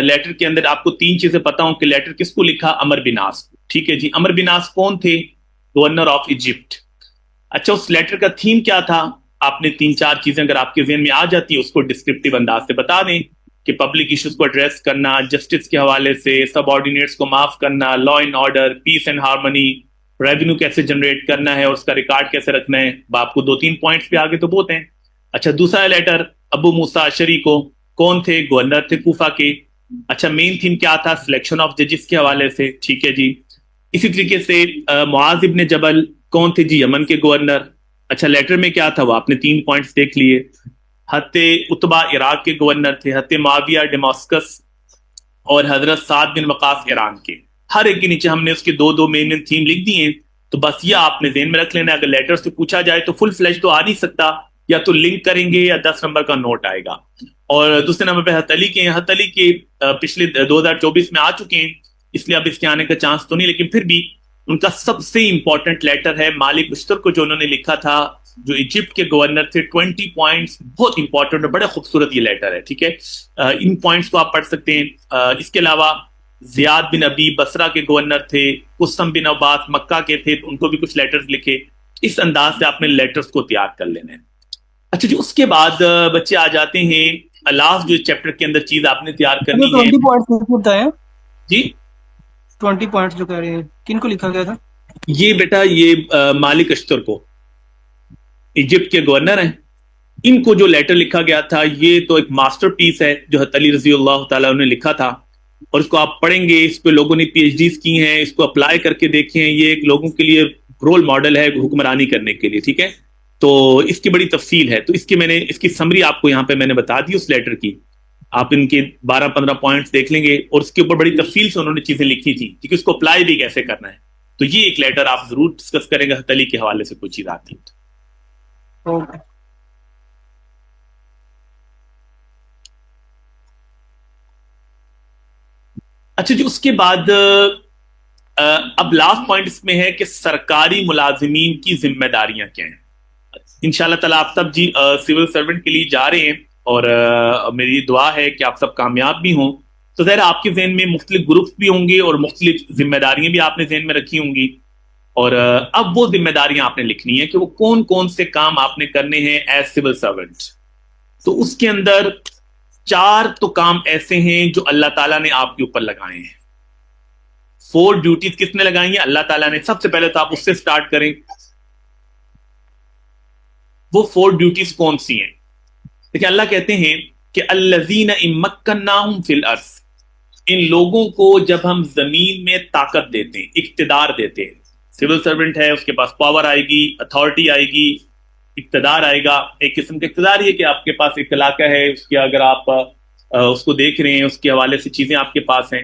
لیٹر کے اندر آپ کو 3 چیزیں پتا ہوں کہ لیٹر کس کو لکھا، عمر بن عاص. ٹھیک ہے جی، عمر بن عاص کون تھے؟ Governor of Egypt. اچھا، اس لیٹر کا تھیم کیا تھا؟ آپ نے 3-4 چیزیں اگر آپ کے ذہن میں آ جاتی ہیں اس کو ڈسکرپٹیو انداز سے بتا دیں، کہ پبلک ایشوز کو ایڈریس کرنا، جسٹس کے حوالے سے، سب آرڈینیٹس کو معاف کرنا، law and order, piece and harmony, revenue کیسے جنریٹ کرنا ہے اور اس کا ریکارڈ کیسے رکھنا ہے. آپ کو 2-3 پوائنٹس پہ آگے تو بہت ہیں. اچھا، دوسرا لیٹر ابو موسیٰ اشعری کو، کون تھے؟ گورنر تھے کوفہ کے. اچھا، مین تھیم کیا تھا؟ سلیکشن آف ججز کے حوالے سے. ٹھیک ہے جی. اسی طریقے سے معاذ ابن جبل کون تھے جی؟ یمن کے گورنر. اچھا، لیٹر میں کیا تھا؟ وہ آپ نے 3 پوائنٹس دیکھ لیے. حضرت عتبہ عراق کے گورنر تھے، حضرت معاویہ ڈیماسکس، اور حضرت سعد بن وقاص ایران کے. ہر ایک کے نیچے ہم نے اس کے 2 مین تھیم لکھ دیے ہیں. تو بس یہ آپ نے ذہن میں رکھ لینا. اگر لیٹر سے پوچھا جائے تو فل فلیش تو آ نہیں سکتا، یا تو لنک کریں گے یا 10 نمبر کا نوٹ آئے گا. اور دوسرے نمبر پہ حضرت علی کے، حضرت علی کے پچھلے 2024 میں آ چکے ہیں، اس لیے اب اس کے آنے کا چانس تو نہیں، لیکن پھر بھی ان کا سب سے امپورٹنٹ لیٹر ہے مالک اشتر کو، جو انہوں نے لکھا تھا، جو ایجپٹ کے گورنر تھے. 20 پوائنٹس بہت امپورٹنٹ اور بڑے خوبصورت یہ لیٹر ہے. ٹھیک ہے، ان پوائنٹس کو آپ پڑھ سکتے ہیں. اس کے علاوہ زیاد بن ابی بصرہ کے گورنر تھے، قسم بن عباس مکہ کے تھے، تو ان کو بھی کچھ لیٹرز لکھے. اس انداز سے آپ نے لیٹرز کو تیار کر لینا ہے. اچھا جی، اس کے بعد بچے آ جاتے ہیں لاسٹ جو چیپٹر کے اندر چیز آپ نے تیار کرنی ہے. 20 پوائنٹس بتایا جی 20 پوائنٹس جو کہہ رہے ہیں کن کو لکھا گیا تھا؟ یہ بیٹا یہ مالک اشتر کو، ایجپٹ کے گورنر ہیں، ان کو جو لیٹر لکھا گیا تھا یہ تو ایک ماسٹر پیس ہے جو حضرت علی رضی اللہ تعالیٰ نے لکھا تھا، اور اس کو آپ پڑھیں گے، اس پہ لوگوں نے پی ایچ ڈیز کی ہیں، اس کو اپلائی کر کے دیکھیں. یہ ایک لوگوں کے لیے رول ماڈل ہے حکمرانی کرنے کے لیے. ٹھیک ہے، تو اس کی بڑی تفصیل ہے، تو اس کی سمری آپ کو یہاں پہ میں نے بتا دی اس لیٹر کی. آپ ان کے 12-15 پوائنٹس دیکھ لیں گے، اور اس کے اوپر بڑی تفصیل سے انہوں نے چیزیں لکھی تھی کیونکہ اس کو اپلائی بھی کیسے کرنا ہے. تو یہ ایک لیٹر آپ ضرور ڈسکس کریں گے حضرت علی کے حوالے سے کوئی چیز آتی ہے. اوکے. اچھا جی، اس کے بعد اب لاسٹ پوائنٹ اس میں ہے کہ سرکاری ملازمین کی ذمہ داریاں کیا ہیں. انشاءاللہ تعالیٰ آپ سب جی سول سرونٹ کے لیے جا رہے ہیں، اور میری دعا ہے کہ آپ سب کامیاب بھی ہوں. تو ظاہر آپ کے ذہن میں مختلف گروپس بھی ہوں گے اور مختلف ذمہ داریاں بھی آپ نے ذہن میں رکھی ہوں گی، اور اب وہ ذمہ داریاں آپ نے لکھنی ہے کہ وہ کون کون سے کام آپ نے کرنے ہیں ایز سول سرونٹ. تو اس کے اندر 4 تو کام ایسے ہیں جو اللہ تعالیٰ نے آپ کے اوپر لگائے ہیں. 4 ڈیوٹیز کس نے لگائی ہیں؟ اللہ تعالیٰ نے. سب سے پہلے تو آپ اس سے سٹارٹ کریں. وہ 4 ڈیوٹیز کون سی ہیں؟ دیکھیں اللہ کہتے ہیں کہ الذین ان مکناہم فی الارض، ان لوگوں کو جب ہم زمین میں طاقت دیتے ہیں، اقتدار دیتے ہیں. سول سرونٹ ہے، اس کے پاس پاور آئے گی، اتھارٹی آئے گی، اقتدار آئے گا. ایک قسم کا اقتدار یہ کہ آپ کے پاس ایک علاقہ ہے، اس کے اگر آپ اس کو دیکھ رہے ہیں، اس کے حوالے سے چیزیں آپ کے پاس ہیں،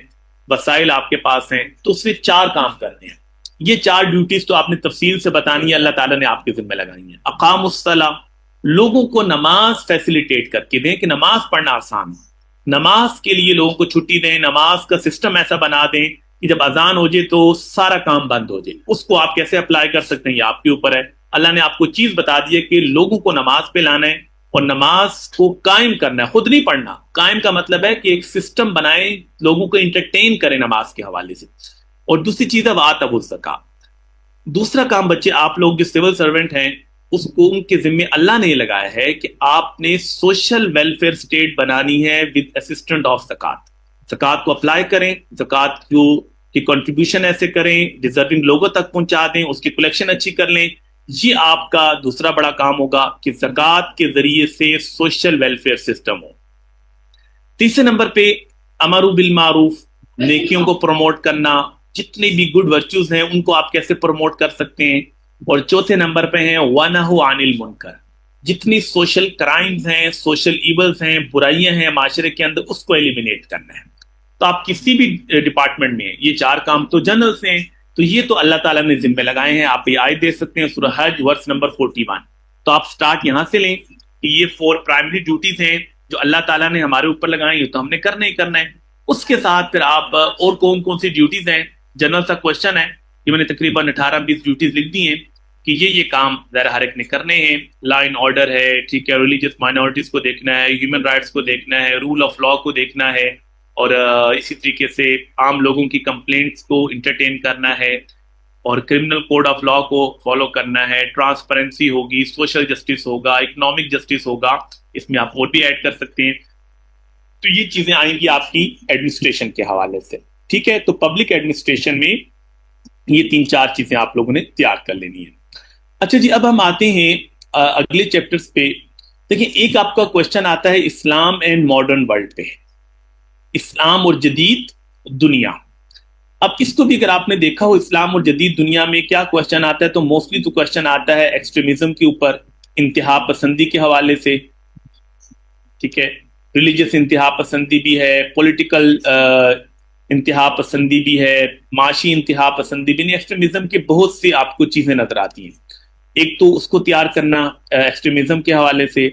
وسائل آپ کے پاس ہیں، تو اس میں 4 کام کرنے ہیں. یہ 4 ڈیوٹیز تو آپ نے تفصیل سے بتانی ہے، اللہ تعالیٰ نے آپ کے ذمہ لگائی ہیں. اقام الصلاۃ، لوگوں کو نماز فیسیلیٹیٹ کر کے دیں کہ نماز پڑھنا آسان ہو. نماز کے لیے لوگوں کو چھٹی دیں، نماز کا سسٹم ایسا بنا دیں کہ جب اذان ہو جائے تو سارا کام بند ہو جائے. اس کو آپ کیسے اپلائی کر سکتے ہیں یہ آپ کے اوپر ہے. اللہ نے آپ کو چیز بتا دی ہے کہ لوگوں کو نماز پہ لانا ہے اور نماز کو قائم کرنا ہے، خود نہیں پڑھنا. قائم کا مطلب ہے کہ ایک سسٹم بنائیں، لوگوں کو انٹرٹین کریں نماز کے حوالے سے. اور دوسری چیز ہے وآتوا الزکاۃ. دوسرا کام بچے آپ لوگ جو سول سرونٹ ہیں اس کو ان کے ذمے اللہ نے یہ لگایا ہے کہ آپ نے سوشل ویلفیئر اسٹیٹ بنانی ہے ود اسسٹنٹ آف زکات. زکات کو اپلائی کریں، زکات کی کنٹریبیوشن ایسے کریں، ڈیزرونگ لوگوں تک پہنچا دیں، اس کی کلیکشن اچھی کر لیں. یہ آپ کا دوسرا بڑا کام ہوگا کہ زکات کے ذریعے سے سوشل ویلفیئر سسٹم ہو. تیسرے نمبر پہ امر بالمعروف، نیکیوں کو پروموٹ کرنا. جتنے بھی گڈ ورچوز ہیں ان کو آپ کیسے پروموٹ کر سکتے ہیں. اور چوتھے نمبر پہ ہیں وَنَهُ عَنِ الْمُنْكَرِ، جتنی سوشل کرائمز ہیں، سوشل ایولز ہیں، برائیاں ہیں معاشرے کے اندر، اس کو ایلیمینیٹ کرنا ہے. تو آپ کسی بھی ڈپارٹمنٹ میں ہیں، یہ 4 کام تو جنرل سے ہیں، تو یہ تو اللہ تعالیٰ نے ذمہ لگائے ہیں. آپ یہ آیت دے سکتے ہیں سورہ حج ورس نمبر 41. تو آپ سٹارٹ یہاں سے لیں کہ یہ 4 پرائمری ڈیوٹیز ہیں جو اللہ تعالیٰ نے ہمارے اوپر لگائے ہیں، یہ تو ہم نے کرنا ہی کرنا ہے. اس کے ساتھ پھر آپ اور کون کون سی ڈیوٹیز ہیں، جنرل سا کوشچن ہے، یہ میں نے تقریباً 18-20 ڈیوٹیز لکھ دی ہیں کہ یہ کام ظاہر ہر ایک نے کرنے ہیں. لا اینڈ آرڈر ہے، ٹھیک ہے، ریلیجیس مائنورٹیز کو دیکھنا ہے، ہیومن رائٹس کو دیکھنا ہے، رول آف لا کو دیکھنا ہے، اور اسی طریقے سے عام لوگوں کی کمپلینٹس کو انٹرٹین کرنا ہے، اور کرمنل کوڈ آف لا کو فالو کرنا ہے. ٹرانسپیرنسی ہوگی، سوشل جسٹس ہوگا، اکنامک جسٹس ہوگا، اس میں آپ اور بھی ایڈ کر سکتے ہیں. تو یہ چیزیں آئیں گی آپ کی ایڈمنسٹریشن کے حوالے سے. ٹھیک ہے، تو پبلک ایڈمنسٹریشن میں یہ 3-4 چیزیں آپ لوگوں نے تیار کر لینی ہے. اچھا جی، اب ہم آتے ہیں اگلے چیپٹرز پہ. دیکھیں ایک آپ کا کوشچن آتا ہے اسلام اینڈ ماڈرن ورلڈ پہ، اسلام اور جدید دنیا. اب اس کو بھی اگر آپ نے دیکھا ہو اسلام اور جدید دنیا میں کیا کوشچن آتا ہے، تو موسٹلی تو کوشچن آتا ہے ایکسٹریمزم کے اوپر، انتہا پسندی کے حوالے سے. ٹھیک ہے، ریلیجیس انتہا پسندی بھی ہے، پولیٹیکل انتہا پسندی بھی ہے، معاشی انتہا پسندی بھی. ایکسٹریمزم کے بہت سی آپ کو چیزیں نظر آتی ہیں. ایک تو اس کو تیار کرنا ایکسٹریمزم کے حوالے سے.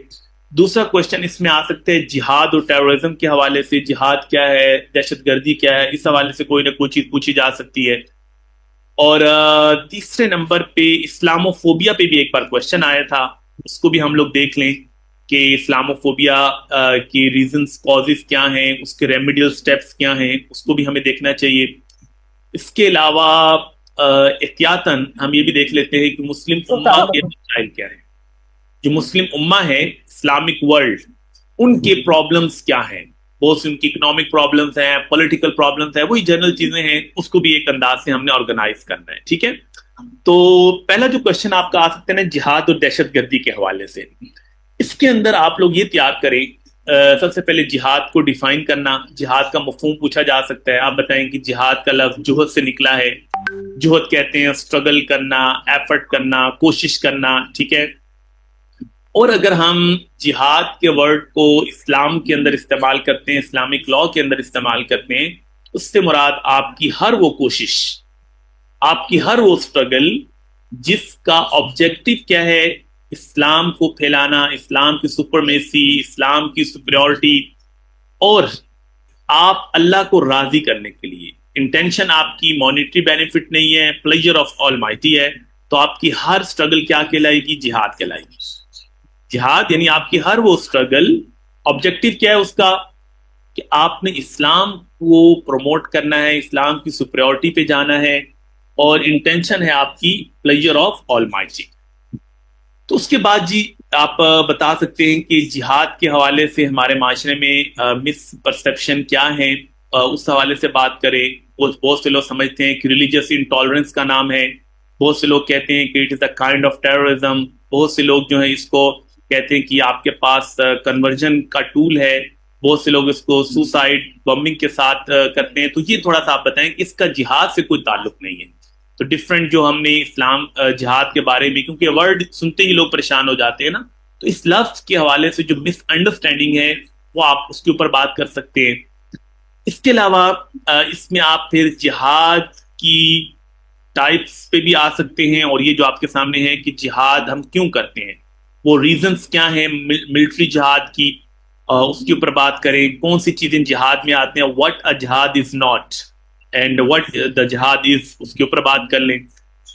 دوسرا کوشچن اس میں آ سکتا ہے جہاد اور ٹیررزم کے حوالے سے، جہاد کیا ہے، دہشت گردی کیا ہے، اس حوالے سے کوئی نہ کوئی چیز پوچھی جا سکتی ہے. اور تیسرے نمبر پہ اسلامو فوبیا پہ بھی ایک بار کوشچن آیا تھا، اس کو بھی ہم لوگ دیکھ لیں کہ اسلاموفوبیا کی ریزنس کازز کیا ہیں، اس کے ریمیڈیل سٹیپس کیا ہیں، اس کو بھی ہمیں دیکھنا چاہیے. اس کے علاوہ احتیاطاً ہم یہ بھی دیکھ لیتے ہیں کہ مسلم امہ کے مسائل کیا ہیں. جو مسلم امہ ہے اسلامک ورلڈ، ان کے پرابلمس کیا ہیں، بہت سے ان کی اکنامک پرابلمس ہیں، پولیٹیکل پرابلمس ہیں، وہی جنرل چیزیں ہیں، اس کو بھی ایک انداز سے ہم نے آرگنائز کرنا ہے. ٹھیک ہے، تو پہلا جو کوشچن آپ کا آ سکتے ہیں جہاد اور دہشت گردی کے حوالے سے، اس کے اندر آپ لوگ یہ تیار کریں. سب سے پہلے جہاد کو ڈیفائن کرنا، جہاد کا مفہوم پوچھا جا سکتا ہے. آپ بتائیں کہ جہاد کا لفظ جوہد سے نکلا ہے. جوہد کہتے ہیں اسٹرگل کرنا، ایفرٹ کرنا، کوشش کرنا. ٹھیک ہے، اور اگر ہم جہاد کے ورڈ کو اسلام کے اندر استعمال کرتے ہیں، اسلامک لا کے اندر استعمال کرتے ہیں، اس سے مراد آپ کی ہر وہ کوشش، آپ کی ہر وہ اسٹرگل جس کا آبجیکٹو کیا ہے، اسلام کو پھیلانا، اسلام کی سپرمیسی، اسلام کی سپریورٹی، اور آپ اللہ کو راضی کرنے کے لیے. انٹینشن آپ کی مانیٹری بینیفٹ نہیں ہے، پلیجر آف آلمائٹی ہے. تو آپ کی ہر اسٹرگل کیا کہلائے گی؟ جہاد کہلائے گی. جہاد یعنی آپ کی ہر وہ اسٹرگل آبجیکٹو کیا ہے اس کا، کہ آپ نے اسلام کو پروموٹ کرنا ہے، اسلام کی سپریورٹی پہ جانا ہے، اور انٹینشن ہے آپ کی پلیجر آف آلمائٹی. تو اس کے بعد جی آپ بتا سکتے ہیں کہ جہاد کے حوالے سے ہمارے معاشرے میں مس پرسیپشن کیا ہیں، اس حوالے سے بات کریں. بہت سے لوگ سمجھتے ہیں کہ ریلیجیس انٹالرنس کا نام ہے، بہت سے لوگ کہتے ہیں کہ it is a kind of terrorism, بہت سے لوگ جو ہیں اس کو کہتے ہیں کہ آپ کے پاس کنورژن کا ٹول ہے، بہت سے لوگ اس کو سوسائڈ بمبنگ کے ساتھ کرتے ہیں. تو یہ تھوڑا سا آپ بتائیں کہ اس کا جہاد سے کوئی تعلق نہیں ہے. تو ڈفرینٹ جو ہم نے اسلام جہاد کے بارے میں، کیونکہ ورڈ سنتے ہی لوگ پریشان ہو جاتے ہیں نا، تو اس لفظ کے حوالے سے جو مس انڈرسٹینڈنگ ہے وہ آپ اس کے اوپر بات کر سکتے ہیں. اس کے علاوہ اس میں آپ پھر جہاد کی ٹائپس پہ بھی آ سکتے ہیں، اور یہ جو آپ کے سامنے ہے کہ جہاد ہم کیوں کرتے ہیں، وہ ریزنز کیا ہیں ملٹری جہاد کی، اس کے اوپر بات کریں. کون سی چیزیں جہاد میں آتے ہیں، واٹ اے جہاد is not and what the جہاد از، اس کے اوپر بات کر لیں.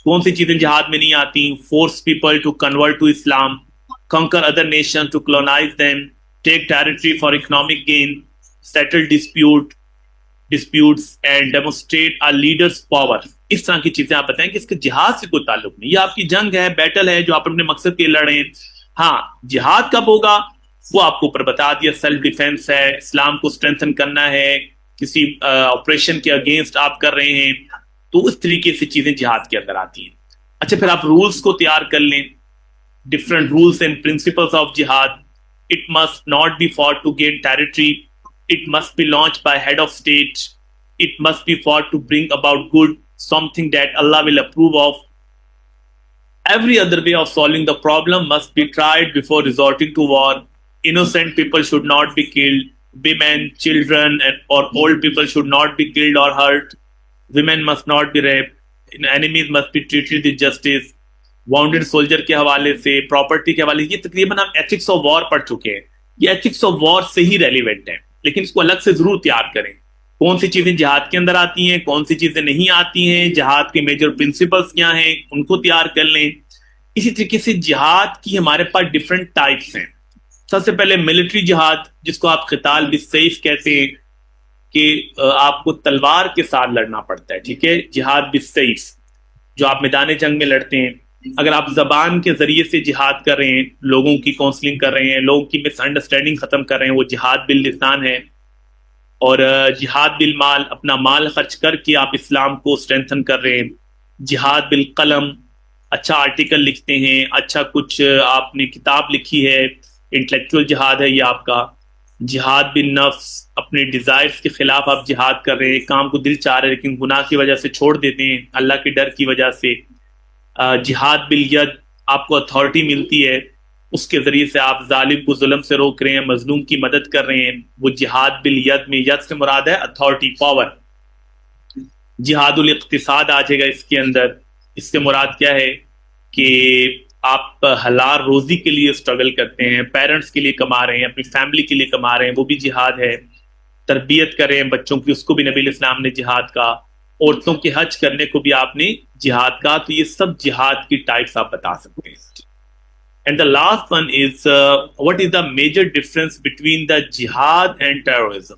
کون سی چیزیں جہاد میں نہیں آتی، force people to convert to Islam, conquer other nations to colonize them, take territory for economic gain, settle disputes and demonstrate a leader's power. اس طرح کی چیزیں آپ بتائیں کہ اس کے جہاد سے کوئی تعلق نہیں. یہ آپ کی جنگ ہے، بیٹل ہے جو آپ اپنے مقصد کے لڑ رہے ہیں. ہاں جہاد کب ہوگا وہ آپ کو اوپر بتا دیا، سیلف ڈیفینس ہے، اسلام کو اسٹرینتھن کرنا ہے، کسی آپریشن کے اگینسٹ آپ کر رہے ہیں، تو اس طریقے سے چیزیں جہاد کے اندر آتی ہیں. اچھا پھر آپ رولز کو تیار کر لیں، different rules and principles of jihad. It must not be fought to gain territory. It must be launched by head of state. It must be fought to bring about good, something that Allah will approve of. Every other way of solving the problem must be tried before resorting to war. Innocent people should not be killed. Women, children, or old people should not be killed or hurt. Women must not be raped. Enemies must be treated with justice. Wounded soldier کے حوالے سے، property کے حوالے سے، یہ تقریباً ہم ethics of war پڑھ چکے ہیں. یہ ایتھکس آف وار سے ہی ریلیونٹ ہے، لیکن اس کو الگ سے ضرور تیار کریں. کون سی چیزیں جہاد کے اندر آتی ہیں، کون سی چیزیں نہیں آتی ہیں، جہاد کے میجر پرنسپلس کیا ہیں، ان کو تیار کر لیں. اسی طریقے سے جہاد کی ہمارے پاس ڈفرینٹ ٹائپس ہیں. سب سے پہلے ملٹری جہاد، جس کو آپ قتال بالسیف کہتے ہیں، کہ آپ کو تلوار کے ساتھ لڑنا پڑتا ہے. ٹھیک ہے، جہاد بالسیف جو آپ میدان جنگ میں لڑتے ہیں. اگر آپ زبان کے ذریعے سے جہاد کر رہے ہیں، لوگوں کی کاؤنسلنگ کر رہے ہیں، لوگوں کی مس انڈرسٹینڈنگ ختم کر رہے ہیں، وہ جہاد باللسان ہے. اور جہاد بالمال، اپنا مال خرچ کر کے آپ اسلام کو اسٹرینتھن کر رہے ہیں. جہاد بالقلم، اچھا آرٹیکل لکھتے ہیں، اچھا کچھ آپ نے کتاب لکھی ہے، انٹلیکچوئل جہاد ہے یہ آپ کا. جہاد بالنفس، اپنے ڈیزائرز کے خلاف آپ جہاد کر رہے ہیں، کام کو دل چاہ رہے ہیں لیکن گناہ کی وجہ سے چھوڑ دیتے ہیں، اللہ کے ڈر کی وجہ سے. جہاد بالید، آپ کو اتھارٹی ملتی ہے، اس کے ذریعے سے آپ ظالم کو ظلم سے روک رہے ہیں، مظلوم کی مدد کر رہے ہیں. وہ جہاد بالید میں ید سے مراد ہے اتھارٹی، پاور. جہاد الاقتصاد آ جائے گا اس کے اندر. اس سے مراد کیا ہے کہ آپ حلال روزی کے لیے اسٹرگل کرتے ہیں، پیرنٹس کے لیے کما رہے ہیں، اپنی فیملی کے لیے کما رہے ہیں، وہ بھی جہاد ہے. تربیت کریں بچوں کی، اس کو بھی نبی علیہ السلام نے جہاد کا. عورتوں کے حج کرنے کو بھی آپ نے جہاد کا. تو یہ سب جہاد کی ٹائپس آپ بتا سکتے ہیں. And the last one is what is the major difference between the jihad and terrorism.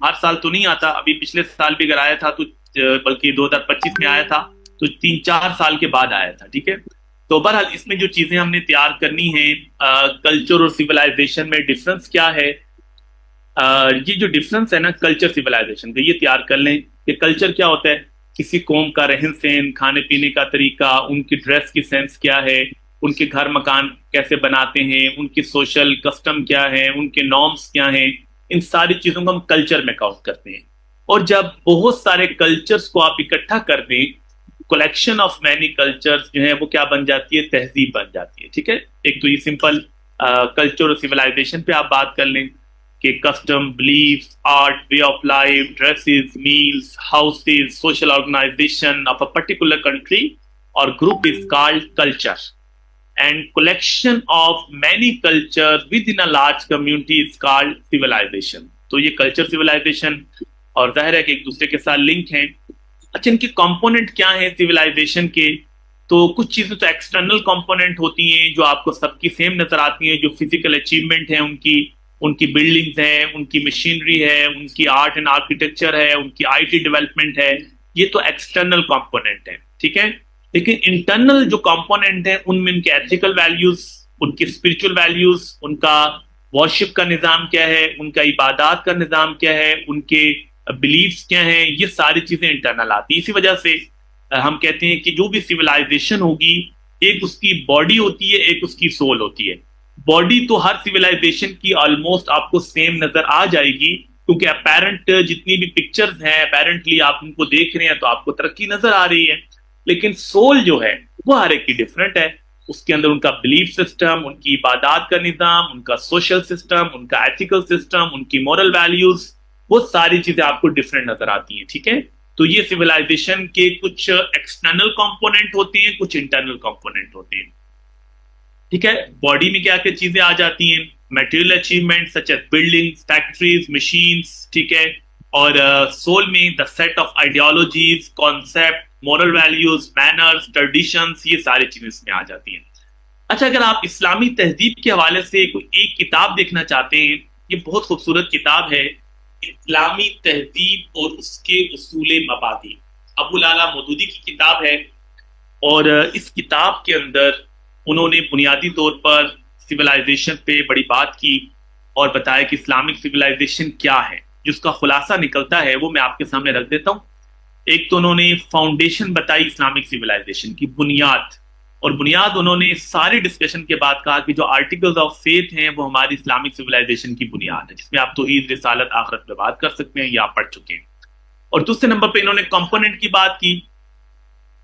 ہر سال تو نہیں آتا، ابھی پچھلے سال بھی اگر آیا تھا تو بلکہ 2025 میں آیا تھا تو 3-4 سال کے بعد آیا تھا، ٹھیک ہے. تو بہرحال اس میں جو چیزیں ہم نے تیار کرنی ہیں، کلچر اور سویلائزیشن میں ڈفرنس کیا ہے، یہ جو ڈفرنس ہے نا کلچر سویلائزیشن کا، یہ تیار کر لیں کہ کلچر کیا ہوتا ہے. کسی قوم کا رہن سہن، کھانے پینے کا طریقہ، ان کی ڈریس کی سینس کیا ہے، ان کے گھر مکان کیسے بناتے ہیں، ان کی سوشل کسٹم کیا ہے، ان کے نارمس کیا ہیں، ان ساری چیزوں کو ہم کلچر میں کاؤنٹ کرتے ہیں. اور جب بہت سارے کلچرز کو آپ اکٹھا کر دیں، کلیکشن آف مینی کلچرز جو ہیں وہ کیا بن جاتی ہے، تہذیب بن جاتی ہے، ٹھیک ہے. ایک تو یہ سمپل کلچر اور سویلائزیشن پہ آپ بات کر لیں کہ custom, beliefs, art, way of life, dresses, meals, houses, social organisation of a particular country or group is called culture. And collection of many culture within a large community is called civilisation. تو یہ culture, civilisation اور ظاہر ہے کہ ایک دوسرے کے ساتھ لنک ہیں. اچھا، ان کے کمپوننٹ کیا ہیں سویلائزیشن کے؟ تو کچھ چیزیں تو ایکسٹرنل کمپوننٹ ہوتی ہیں جو آپ کو سب کی سیم نظر آتی ہیں، جو فزیکل اچیومنٹ ہیں ان کی بلڈنگز ہیں، ان کی مشینری ہے، ان کی آرٹ اینڈ آرکیٹیکچر ہے، ان کی آئی ٹی ڈیولپمنٹ ہے، یہ تو ایکسٹرنل کمپوننٹ ہیں، ٹھیک ہے. لیکن انٹرنل جو کمپوننٹ ہیں ان میں ان کے ایتھیکل ویلیوز، ان کی اسپرچل ویلیوز، ان کا ورشپ کا نظام کیا ہے، ان کا عبادات کا نظام کیا ہے، ان کے بلیفس کیا ہیں، یہ ساری چیزیں انٹرنل آتی ہیں. اسی وجہ سے ہم کہتے ہیں کہ جو بھی سویلائزیشن ہوگی، ایک اس کی باڈی ہوتی ہے، ایک اس کی سول ہوتی ہے. باڈی تو ہر سویلائزیشن کی آلموسٹ آپ کو سیم نظر آ جائے گی، کیونکہ اپیرنٹ جتنی بھی پکچرز ہیں اپیرنٹلی آپ ان کو دیکھ رہے ہیں تو آپ کو ترقی نظر آ رہی ہے. لیکن سول جو ہے وہ ہر ایک کی ڈفرینٹ ہے. اس کے اندر ان کا بلیف سسٹم، ان کی عبادات کا نظام، ان کا سوشل سسٹم، ان کا ایتھیکل سسٹم، ان کی مورل ویلیوز، وہ ساری چیزیں آپ کو ڈفرینٹ نظر آتی ہیں، ٹھیک ہے. تو یہ سویلائزیشن کے کچھ ایکسٹرنل کمپوننٹ ہوتے ہیں، کچھ انٹرنل کمپوننٹ ہوتے ہیں، ٹھیک ہے. باڈی میں کیا کیا چیزیں آ جاتی ہیں، material achievement such as buildings, factories, machines, ٹھیک ہے. اور سول میں the set of ideologies, concept, moral values, manners, traditions, یہ ساری چیزیں اس میں آ جاتی ہیں. اچھا، اگر آپ اسلامی تہذیب کے حوالے سے کوئی ایک کتاب دیکھنا چاہتے ہیں، یہ بہت خوبصورت کتاب ہے، اسلامی تہذیب اور اس کے اصول مبادی، ابو الاعلیٰ مودودی کی کتاب ہے. اور اس کتاب کے اندر انہوں نے بنیادی طور پر سویلائزیشن پہ بڑی بات کی اور بتایا کہ اسلامک سویلائزیشن کیا ہے. جس کا خلاصہ نکلتا ہے وہ میں آپ کے سامنے رکھ دیتا ہوں. ایک تو انہوں نے فاؤنڈیشن بتائی اسلامک سویلائزیشن کی، بنیاد، اور بنیاد انہوں نے ساری ڈسکشن کے بعد کہا کہ جو آرٹیکلز آف فیتھ ہیں وہ ہماری اسلامک سویلائزیشن کی بنیاد ہے، جس میں آپ توحید، رسالت، آخرت پہ بات کر سکتے ہیں، یہ آپ پڑھ چکے ہیں. اور دوسرے نمبر پہ انہوں نے کمپوننٹ کی بات کی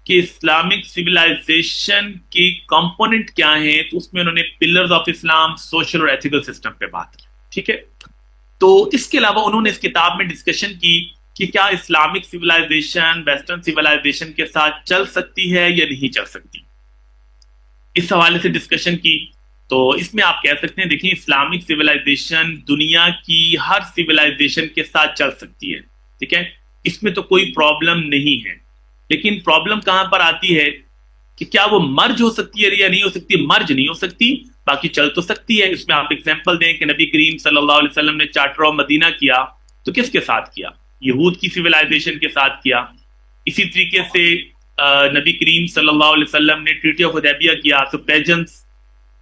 کہ اسلامک سویلائزیشن کی کمپوننٹ کیا ہیں، تو اس میں انہوں نے پلرز آف اسلام، سوشل اور ایتھیکل سسٹم پہ بات کی، ٹھیک ہے. تو اس کے علاوہ انہوں نے اس کتاب میں ڈسکشن کی کہ کیا اسلامک سویلائزیشن ویسٹرن سویلائزیشن کے ساتھ چل سکتی ہے یا نہیں چل سکتی، اس حوالے سے ڈسکشن کی. تو اس میں آپ کہہ سکتے ہیں دیکھیں اسلامک سویلائزیشن دنیا کی ہر سویلائزیشن کے ساتھ چل سکتی ہے، ٹھیک ہے، اس میں تو کوئی پرابلم نہیں ہے. لیکن پرابلم کہاں پر آتی ہے کہ کیا وہ مرج ہو سکتی ہے یا نہیں ہو سکتی. مرج نہیں ہو سکتی، باقی چل تو سکتی ہے. اس میں آپ ایگزامپل دیں کہ نبی کریم صلی اللہ علیہ وسلم نے چارٹر آف مدینہ کیا تو کس کے ساتھ کیا، یہود کی سویلائزیشن کے ساتھ کیا. اسی طریقے سے نبی کریم صلی اللہ علیہ وسلم نے ٹریٹی آف حدیبیہ کیا تو پیجنس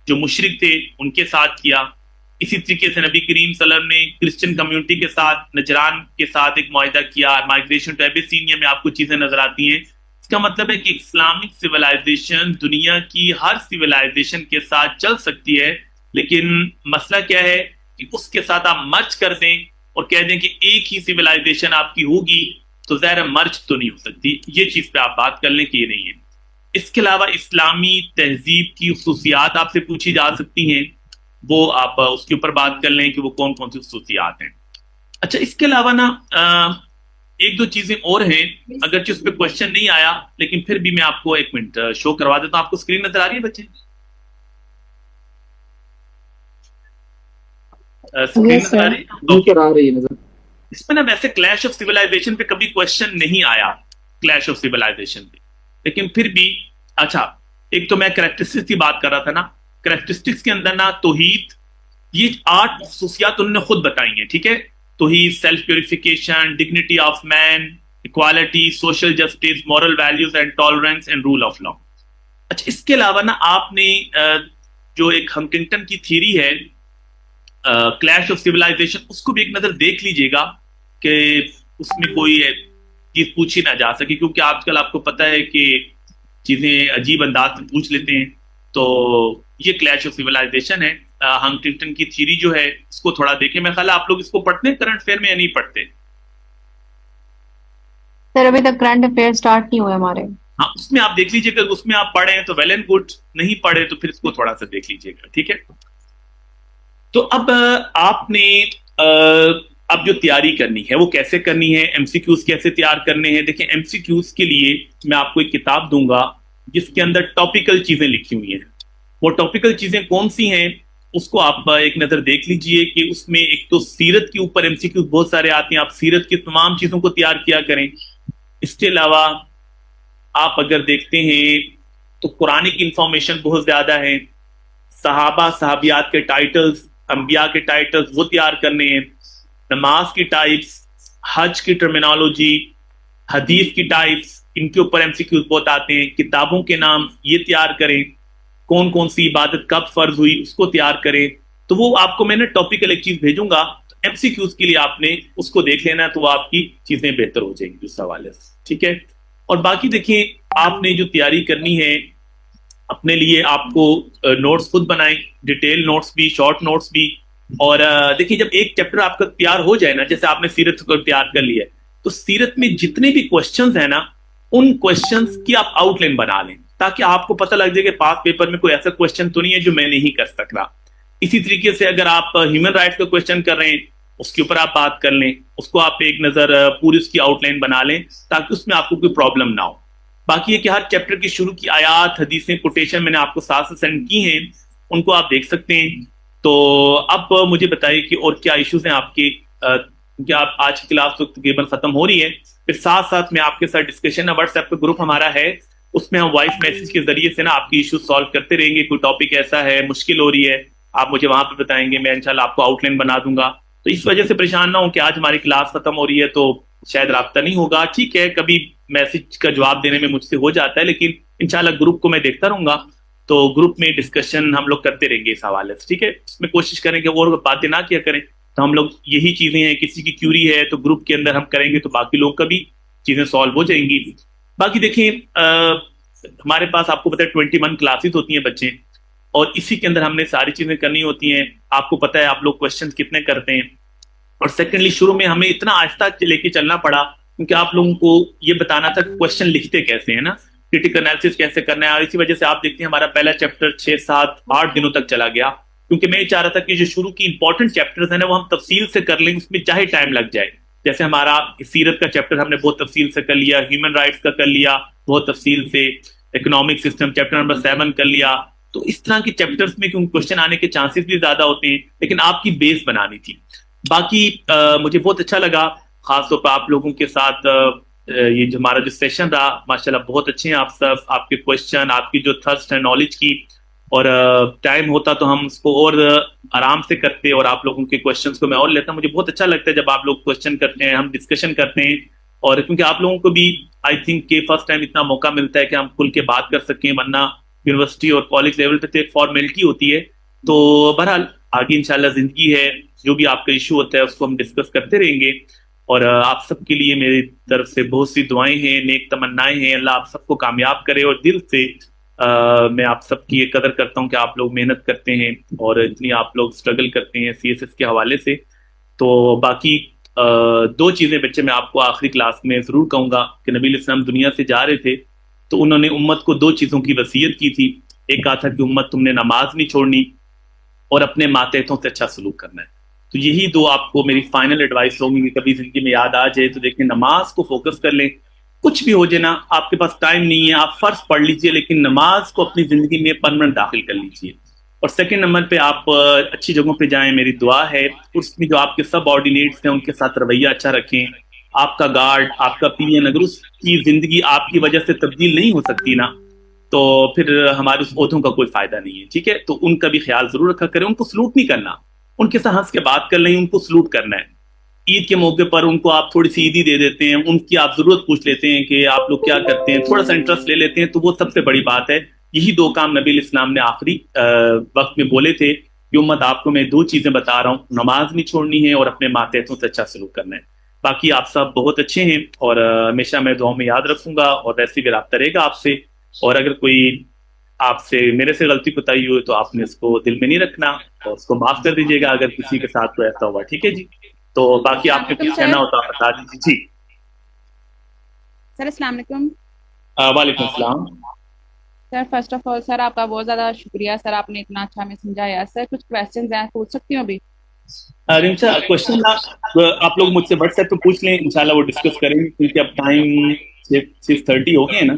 جو مشرک تھے ان کے ساتھ کیا. اسی طریقے سے نبی کریم صلی اللہ علیہ وسلم نے کرسچن کمیونٹی کے ساتھ، نجران کے ساتھ ایک معاہدہ کیا. مائگریشن ٹو ایبیسینیا میں آپ کو چیزیں نظر آتی ہیں. اس کا مطلب ہے کہ اسلامک سویلائزیشن دنیا کی ہر سویلائزیشن کے ساتھ چل سکتی ہے. لیکن مسئلہ کیا ہے کہ اس کے ساتھ آپ مرج کر دیں اور کہہ دیں کہ ایک ہی سویلائزیشن آپ کی ہوگی تو ظاہر مرج تو نہیں ہو سکتی. یہ چیز پہ آپ بات کر لیں کہ یہ نہیں ہے. اس کے علاوہ اسلامی تہذیب کی خصوصیات آپ سے پوچھی جا سکتی ہیں، وہ آپ اس کے اوپر بات کر لیں کہ وہ کون کون سی خصوصیات ہیں. اچھا، اس کے علاوہ نا ایک دو چیزیں اور ہیں، اگرچہ اس پہ کوشچن نہیں آیا لیکن پھر بھی میں آپ کو ایک منٹ شو کروا دیتا ہوں. آپ کو اسکرین نظر آ رہی ہے بچے؟ اسکرین نظر آ رہی ہے؟ اس میں نا ویسے کلیش آف سویلائزیشن پہ کبھی کوشچن نہیں آیا، کلیش آف سویلائزیشن پہ، لیکن پھر بھی اچھا ایک تو میں کریکٹرسٹکس کی بات کر رہا تھا نا، کریکٹرسٹکس کے اندر نا توحید، یہ 8 خصوصیات انہوں نے خود بتائی ہیں، ٹھیک ہے. تو ہی self purification, dignity of man, equality, social justice, moral values and tolerance and rule of law. اچھا اس کے علاوہ نا آپ نے جو ایک ہنٹنگٹن کی تھیری ہے کلیش آف سیولائزیشن, اس کو بھی ایک نظر دیکھ لیجئے گا کہ اس میں کوئی چیز پوچھی نہ جا سکے, کیونکہ آج کل آپ کو پتہ ہے کہ چیزیں عجیب انداز سے پوچھ لیتے ہیں. تو یہ کلیش آف سیولائزیشن ہے, ہنٹنگٹن کی تھیری جو ہے اس کو تھوڑا دیکھیں. میں خیال ہے آپ لوگ اس کو پڑھتے ہیں کرنٹ افیئر میں یا نہیں پڑھتے؟ سر ابھی تک کرنٹ افیئر سٹارٹ نہیں ہوئے ہمارے. ہاں اس میں آپ دیکھ لیجئے گا, اس میں آپ پڑھیں تو ویل اینڈ گڈ, نہیں پڑھے تو پھر اس کو تھوڑا سا دیکھ لیجئے گا, ٹھیک ہے. تو اب آپ نے اب جو تیاری کرنی ہے وہ کیسے کرنی ہے, ایم سی کیوز کیسے تیار کرنے ہیں. دیکھیں ایم سی کیوز کے لیے میں آپ کو ایک کتاب دوں گا جس کے اندر ٹاپیکل چیزیں لکھی ہوئی ہیں. وہ ٹاپیکل چیزیں کون سی ہیں اس کو آپ ایک نظر دیکھ لیجئے کہ اس میں ایک تو سیرت کے اوپر ایم سی کیوز بہت سارے آتے ہیں, آپ سیرت کی تمام چیزوں کو تیار کیا کریں. اس کے علاوہ آپ اگر دیکھتے ہیں تو قرآن کی انفارمیشن بہت زیادہ ہے, صحابہ صحابیات کے ٹائٹلز, انبیاء کے ٹائٹلز وہ تیار کرنے ہیں, نماز کی ٹائپس, حج کی ٹرمینالوجی, حدیث کی ٹائپس, ان کے اوپر ایم سی کیوز بہت آتے ہیں. کتابوں کے نام یہ تیار کریں, کون کون سی عبادت کب فرض ہوئی اس کو تیار کریں. تو وہ آپ کو میں نے ٹاپیکل ایک چیز بھیجوں گا, ایم سی کیوز کے لیے آپ نے اس کو دیکھ لینا, تو آپ کی چیزیں بہتر ہو جائیں گی اس حوالے سے, ٹھیک ہے. اور باقی دیکھیں آپ نے جو تیاری کرنی ہے اپنے لیے, آپ کو نوٹس خود بنائیں, ڈیٹیل نوٹس بھی, شارٹ نوٹس بھی. اور دیکھیں جب ایک چیپٹر آپ کا تیار ہو جائے نا, جیسے آپ نے سیرت کو تیار کر لیا ہے, تو سیرت میں جتنے بھی کوشچنز ہیں نا ان کوشچنز کی آپ آؤٹ لائن بنا لیں, تاکہ آپ کو پتہ لگ جائے کہ پاس پیپر میں کوئی ایسا کوشچن تو نہیں ہے جو میں نہیں کر سکتا. اسی طریقے سے اگر آپ ہیومن رائٹس کا کوشچن کر رہے ہیں اس کے اوپر آپ بات کر لیں, اس کو آپ ایک نظر پوری اس کی آؤٹ لائن بنا لیں تاکہ اس میں آپ کو کوئی پرابلم نہ ہو. باقی یہ کہ ہر چیپٹر کی شروع کی آیات, حدیثیں, کوٹیشن میں نے آپ کو ساتھ سے سینڈ کی ہیں, ان کو آپ دیکھ سکتے ہیں. تو اب مجھے بتائیے کہ اور کیا ایشوز ہیں آپ کے, کیا آپ آج کی کلاس تو تقریباً ختم ہو رہی ہے, پھر ساتھ ساتھ میں آپ کے ساتھ ڈسکشن ہے. واٹس ایپ پہ گروپ ہمارا ہے, اس میں ہم وائس میسج کے ذریعے سے نا آپ کی ایشوز سالو کرتے رہیں گے. کوئی ٹاپک ایسا ہے مشکل ہو رہی ہے آپ مجھے وہاں پہ بتائیں گے, میں انشاءاللہ آپ کو آؤٹ لائن بنا دوں گا. تو اس وجہ سے پریشان نہ ہوں کہ آج ہماری کلاس ختم ہو رہی ہے تو شاید رابطہ نہیں ہوگا. ٹھیک ہے, کبھی میسج کا جواب دینے میں مجھ سے ہو جاتا ہے, لیکن انشاءاللہ گروپ کو میں دیکھتا رہوں گا, تو گروپ میں ڈسکشن ہم لوگ کرتے رہیں گے اس حوالے سے, ٹھیک ہے. اس میں کوشش کریں کہ اور باتیں نہ کیا کریں. تو ہم لوگ یہی چیزیں ہیں, کسی کی کیوری ہے تو گروپ کے اندر ہم کریں گے, تو باقی لوگ کا بھی چیزیں سالو ہو جائیں گی. باقی دیکھیں ہمارے پاس آپ کو پتہ ہے 21 کلاسز ہوتی ہیں بچے, اور اسی کے اندر ہم نے ساری چیزیں کرنی ہوتی ہیں. آپ کو پتہ ہے آپ لوگ کوشچن کتنے کرتے ہیں. اور سیکنڈلی شروع میں ہمیں اتنا آہستہ لے کے چلنا پڑا کیونکہ آپ لوگوں کو یہ بتانا تھا کہ کوشچن لکھتے کیسے ہیں نا, کریٹیکل انالیسس کیسے کرنا ہے. اور اسی وجہ سے آپ دیکھتے ہیں ہمارا پہلا چیپٹر 6 7 8 دنوں تک چلا گیا, کیونکہ میں یہ چاہ رہا تھا کہ جو شروع کی امپورٹنٹ چیپٹرز ہیں نا وہ ہم تفصیل سے کر لیں, اس میں چاہے ٹائم لگ جائے. جیسے ہمارا سیرت کا چیپٹر ہم نے بہت تفصیل سے کر لیا, ہیومن رائٹس کا کر لیا بہت تفصیل سے, اکنامک سسٹم چیپٹر نمبر 7 کر لیا. تو اس طرح کے چیپٹرز میں کیونکہ کوشچن آنے کے چانسز بھی زیادہ ہوتے ہیں, لیکن آپ کی بیس بنانی تھی. باقی مجھے بہت اچھا لگا خاص طور پر آپ لوگوں کے ساتھ یہ جو ہمارا جو سیشن رہا, ماشاءاللہ بہت اچھے ہیں آپ سب, آپ کے کوشچن, آپ کی جو تھرسٹ ہے نالج کی. اور ٹائم ہوتا تو ہم اس کو اور آرام سے کرتے اور آپ لوگوں کے کوشچنس کو میں اور لیتا. مجھے بہت اچھا لگتا ہے جب آپ لوگ کوشچن کرتے ہیں, ہم ڈسکشن کرتے ہیں, اور کیونکہ آپ لوگوں کو بھی آئی تھنک کہ فرسٹ ٹائم اتنا موقع ملتا ہے کہ ہم کھل کے بات کر سکیں, ورنہ یونیورسٹی اور کالج لیول پہ تو ایک فارمیلٹی ہوتی ہے. تو بہرحال آگے انشاءاللہ زندگی ہے, جو بھی آپ کا ایشو ہوتا ہے اس کو ہم ڈسکس کرتے رہیں گے. اور آپ سب کے لیے میری طرف سے بہت سی دعائیں ہیں, نیک تمنائیں ہیں. اللہ آپ سب کو کامیاب کرے, اور دل سے میں آپ سب کی یہ قدر کرتا ہوں کہ آپ لوگ محنت کرتے ہیں اور اتنی آپ لوگ اسٹرگل کرتے ہیں CSS کے حوالے سے. تو باقی 2 چیزیں بچے میں آپ کو آخری کلاس میں ضرور کہوں گا کہ نبی علیہ السلام دنیا سے جا رہے تھے تو انہوں نے امت کو 2 چیزوں کی وصیت کی تھی. ایک کہا تھا کہ امت تم نے نماز نہیں چھوڑنی اور اپنے ماتحتوں سے اچھا سلوک کرنا ہے. تو یہی 2 آپ کو میری فائنل ایڈوائس ہوگی کہ کبھی زندگی میں یاد آ جائے تو دیکھیں نماز کو فوکس کر لیں. کچھ بھی ہو جائے نا, آپ کے پاس ٹائم نہیں ہے, آپ فرض پڑھ لیجئے, لیکن نماز کو اپنی زندگی میں پرماننٹ داخل کر لیجئے. اور سیکنڈ نمبر پہ آپ اچھی جگہوں پہ جائیں, میری دعا ہے. اس میں جو آپ کے سب آرڈینیٹس ہیں ان کے ساتھ رویہ اچھا رکھیں. آپ کا گارڈ, آپ کا PN اگر اس کی زندگی آپ کی وجہ سے تبدیل نہیں ہو سکتی نا, تو پھر ہمارے اس عہدوں کا کوئی فائدہ نہیں ہے, ٹھیک ہے. تو ان کا بھی خیال ضرور رکھا کریں, ان کو سلوٹ نہیں کرنا, ان کے ساتھ ہنس کے بات کر لیں, ان کو سلوٹ کرنا ہے. عید کے موقع پر ان کو آپ تھوڑی سی عیدی دے دیتے ہیں, ان کی آپ ضرورت پوچھ لیتے ہیں کہ آپ لوگ کیا کرتے ہیں, تھوڑا سا انٹرسٹ لے لیتے ہیں, تو وہ سب سے بڑی بات ہے. یہی 2 کام نبی علیہ السلام نے آخری وقت میں بولے تھے کہ امت آپ کو میں 2 چیزیں بتا رہا ہوں, نماز نہیں چھوڑنی ہے اور اپنے ماتحتوں سے اچھا سلوک کرنا ہے. باقی آپ سب بہت اچھے ہیں اور ہمیشہ میں دعاؤں میں یاد رکھوں گا, اور ویسے بھی رابطہ رہے گا آپ سے. اور اگر کوئی آپ سے میرے سے غلطی کوتاہی ہوئی تو آپ نے اس کو دل میں نہیں رکھنا اور اس کو معاف کر دیجیے گا اگر کسی کے ساتھ کوئی ایسا ہوا, ٹھیک ہے جی. تو باقی آپ نے کچھ کہنا ہوتا بتا دیجیے جی. سر السلام علیکم. وعلیکم السلام. سر فرسٹ آف آل سر آپ کا بہت زیادہ شکریہ سر, آپ نے اتنا اچھا ہمیں سمجھایا. سر کچھ کویسچنز ہیں, پوچھ سکتی ہوں ابھی؟ رمشا کوشچن آپ لوگ مجھ سے واٹس ایپ پہ پوچھ لیں, انشاءاللہ وہ ڈسکس کریں گے کیونکہ اب ٹائم 6:30 ہو گئے ہیں نا.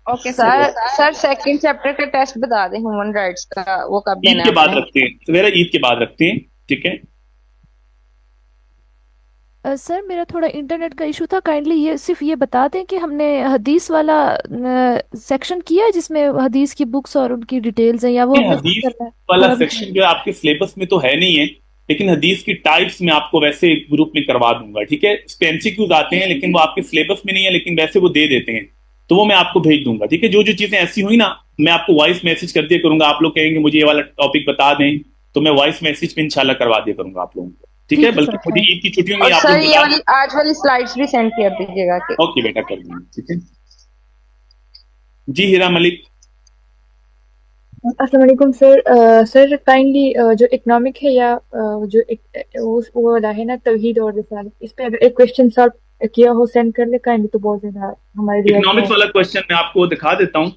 Okay sir. Sir second chapter کا ٹیسٹ بتا دیں ہیومن رائٹس کا, وہ کب عید لینا کے ہے بعد آپ نے؟ رکھتے ہیں, سویرا عید کے بعد رکھتے ہیں, ٹھیک ہے. سر میرا تھوڑا انٹرنیٹ کا ایشو تھا, کائنڈلی یہ صرف یہ بتا دیں کہ ہم نے حدیث والا سیکشن کیا ہے جس میں حدیث کی بکس اور ان کی ڈیٹیلز ہیں, یا وہ ہم نے خود حدیث کرنا ہے والا تھوڑا سیکشن جو ہے آپ کے سلیبس میں تو ہے نہیں ہے, لیکن حدیث کی ٹائپس میں آپ کو ویسے گروپ میں کروا دوں گا, ٹھیک ہے. اس پہ MCQs آتے ہیں لیکن وہ آپ کے سلیبس میں نہیں ہے, لیکن ویسے وہ دے دیتے ہیں, تو وہ میں آپ کو بھیج دوں گا, ٹھیک ہے. جو چیزیں ایسی ہوئی نا میں آپ کو وائس میسج کر دیا کروں گا, آپ لوگ کہیں گے مجھے یہ والا ٹاپک بتا دیں تو میں وائس میسج میں انشاءاللہ کروا دیا کروں گا آپ لوگوں کو, ٹھیک ہے. بلکہ مجھے عید کی چھٹیوں میں اور آپ سر لوگ یہ بتا والی آج والی سلائڈس بھی سینڈ کر دیجیے گا کہ اوکے بیٹا کر دیں گے, ٹھیک ہے. جی ہیرا ملک. السلام علیکم سر. سر کائنڈلی جو اکنامک ہے یا جو وہ والا ہے نا توحید اور رسالت, اس پہ اگر ایک کوشچن سالو کیا ہو سینڈ کر لے کائنڈلی تو بہت زیادہ ہمارے لیے اکنامکس والا کوشچن میں آپ کو دکھا دیتا ہوں.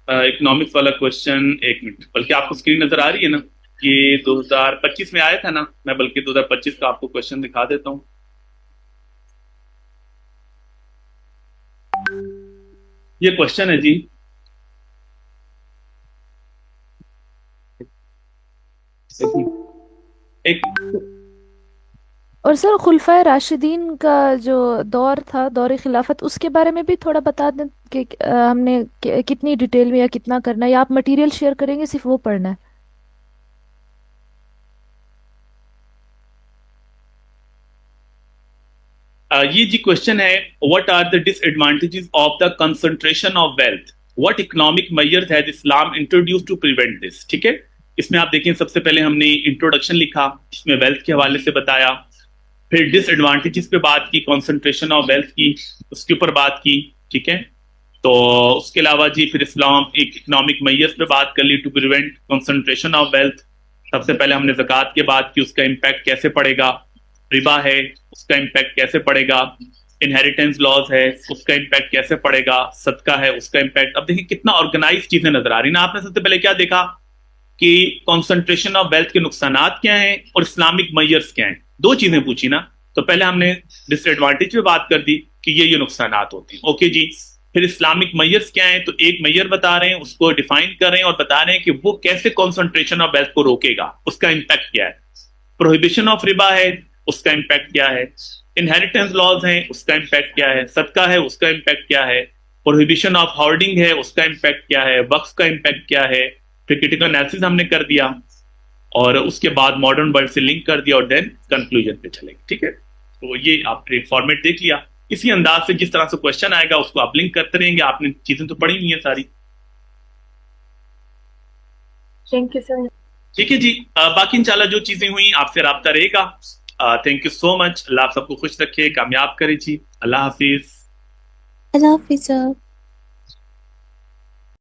اکنامکس والا کوشچن, 1 منٹ, بلکہ آپ کو اسکرین نظر آ رہی ہے نا, یہ 2025 میں آیا تھا نا, میں بلکہ 2025 کا آپ کو کوشچن دکھا دیتا ہوں. یہ کوشچن ہے جی, ایک اور سر خلفائے راشدین کا جو دور تھا, دور خلافت, اس کے بارے میں بھی تھوڑا بتا دیں کہ ہم نے کتنی ڈیٹیل میں یا کتنا کرنا ہے, یا آپ مٹیریل شیئر کریں گے صرف وہ پڑھنا ہے؟ یہ جی کوشچن ہے, what are the disadvantages of the concentration of wealth? What economic measures has Islam introduced to prevent this? ٹھیک ہے. اس میں آپ دیکھیں سب سے پہلے ہم نے انٹروڈکشن لکھا جس میں ویلتھ کے حوالے سے بتایا, پھر ڈس ایڈوانٹیجز پہ بات کی, کنسنٹریشن آف ویلتھ کی, اس کے اوپر بات کی, ٹھیک ہے. تو اس کے علاوہ جی پھر اسلام ایک اکنامک میئرز پہ بات کر لی to prevent concentration of wealth. سب سے پہلے ہم نے زکوٰۃ کی بات کی, اس کا امپیکٹ کیسے پڑے گا, ربا ہے اس کا امپیکٹ کیسے پڑے گا, انہیریٹنس لاز ہے اس کا امپیکٹ کیسے پڑے گا, صدقہ ہے اس کا امپیکٹ. اب دیکھیں کتنا آرگنائز چیزیں نظر آ رہی نا. آپ نے سب سے پہلے کیا دیکھا کہ کنسنٹریشن آف ویلتھ کے نقصانات کیا ہیں اور اسلامک میئرز کیا ہیں, 2 چیزیں پوچھی نا. تو پہلے ہم نے ڈس ایڈوانٹیج پہ بات کر دی کہ یہ نقصانات ہوتے ہیں, اوکے جی. پھر اسلامک میئرز کیا ہیں, تو ایک میئر بتا رہے ہیں, اس کو ڈیفائن کر رہے ہیں اور بتا رہے ہیں کہ وہ کیسے کنسنٹریشن آف ویلتھ کو روکے گا, اس کا امپیکٹ کیا ہے. پروہیبیشن آف ربا ہے, اس کا امپیکٹ کیا ہے. انہیریٹنس لاز ہیں, اس کا امپیکٹ کیا ہے. صدقہ ہے, اس کا امپیکٹ کیا ہے. پروہیبیشن آف ہارڈنگ ہے, اس کا امپیکٹ کیا ہے. وقف کا امپیکٹ کیا ہے. پھر کریٹیکل انالیسس ہم نے کر دیا اور اس کے بعد ماڈرن ورلڈ سے لنک کر دیا اور دین کنکلوژن پہ چلیں گے, ٹھیک ہے. تو یہ آپ نے فارمیٹ دیکھ لیا. اسی انداز سے جس طرح سے کوشچن آئے گا اس کو آپ لنک کرتے رہیں گے. آپ نے چیزیں تو پڑھی ہوئی ہیں ساری. Thank you sir. ٹھیک ہے جی. باقی انشاءاللہ جو چیزیں ہوئیں آپ سے رابطہ رہے گا. تھینک یو سو مچ. اللہ آپ سب کو خوش رکھے, کامیاب کرے جی. اللہ حافظ. اللہ حافظ.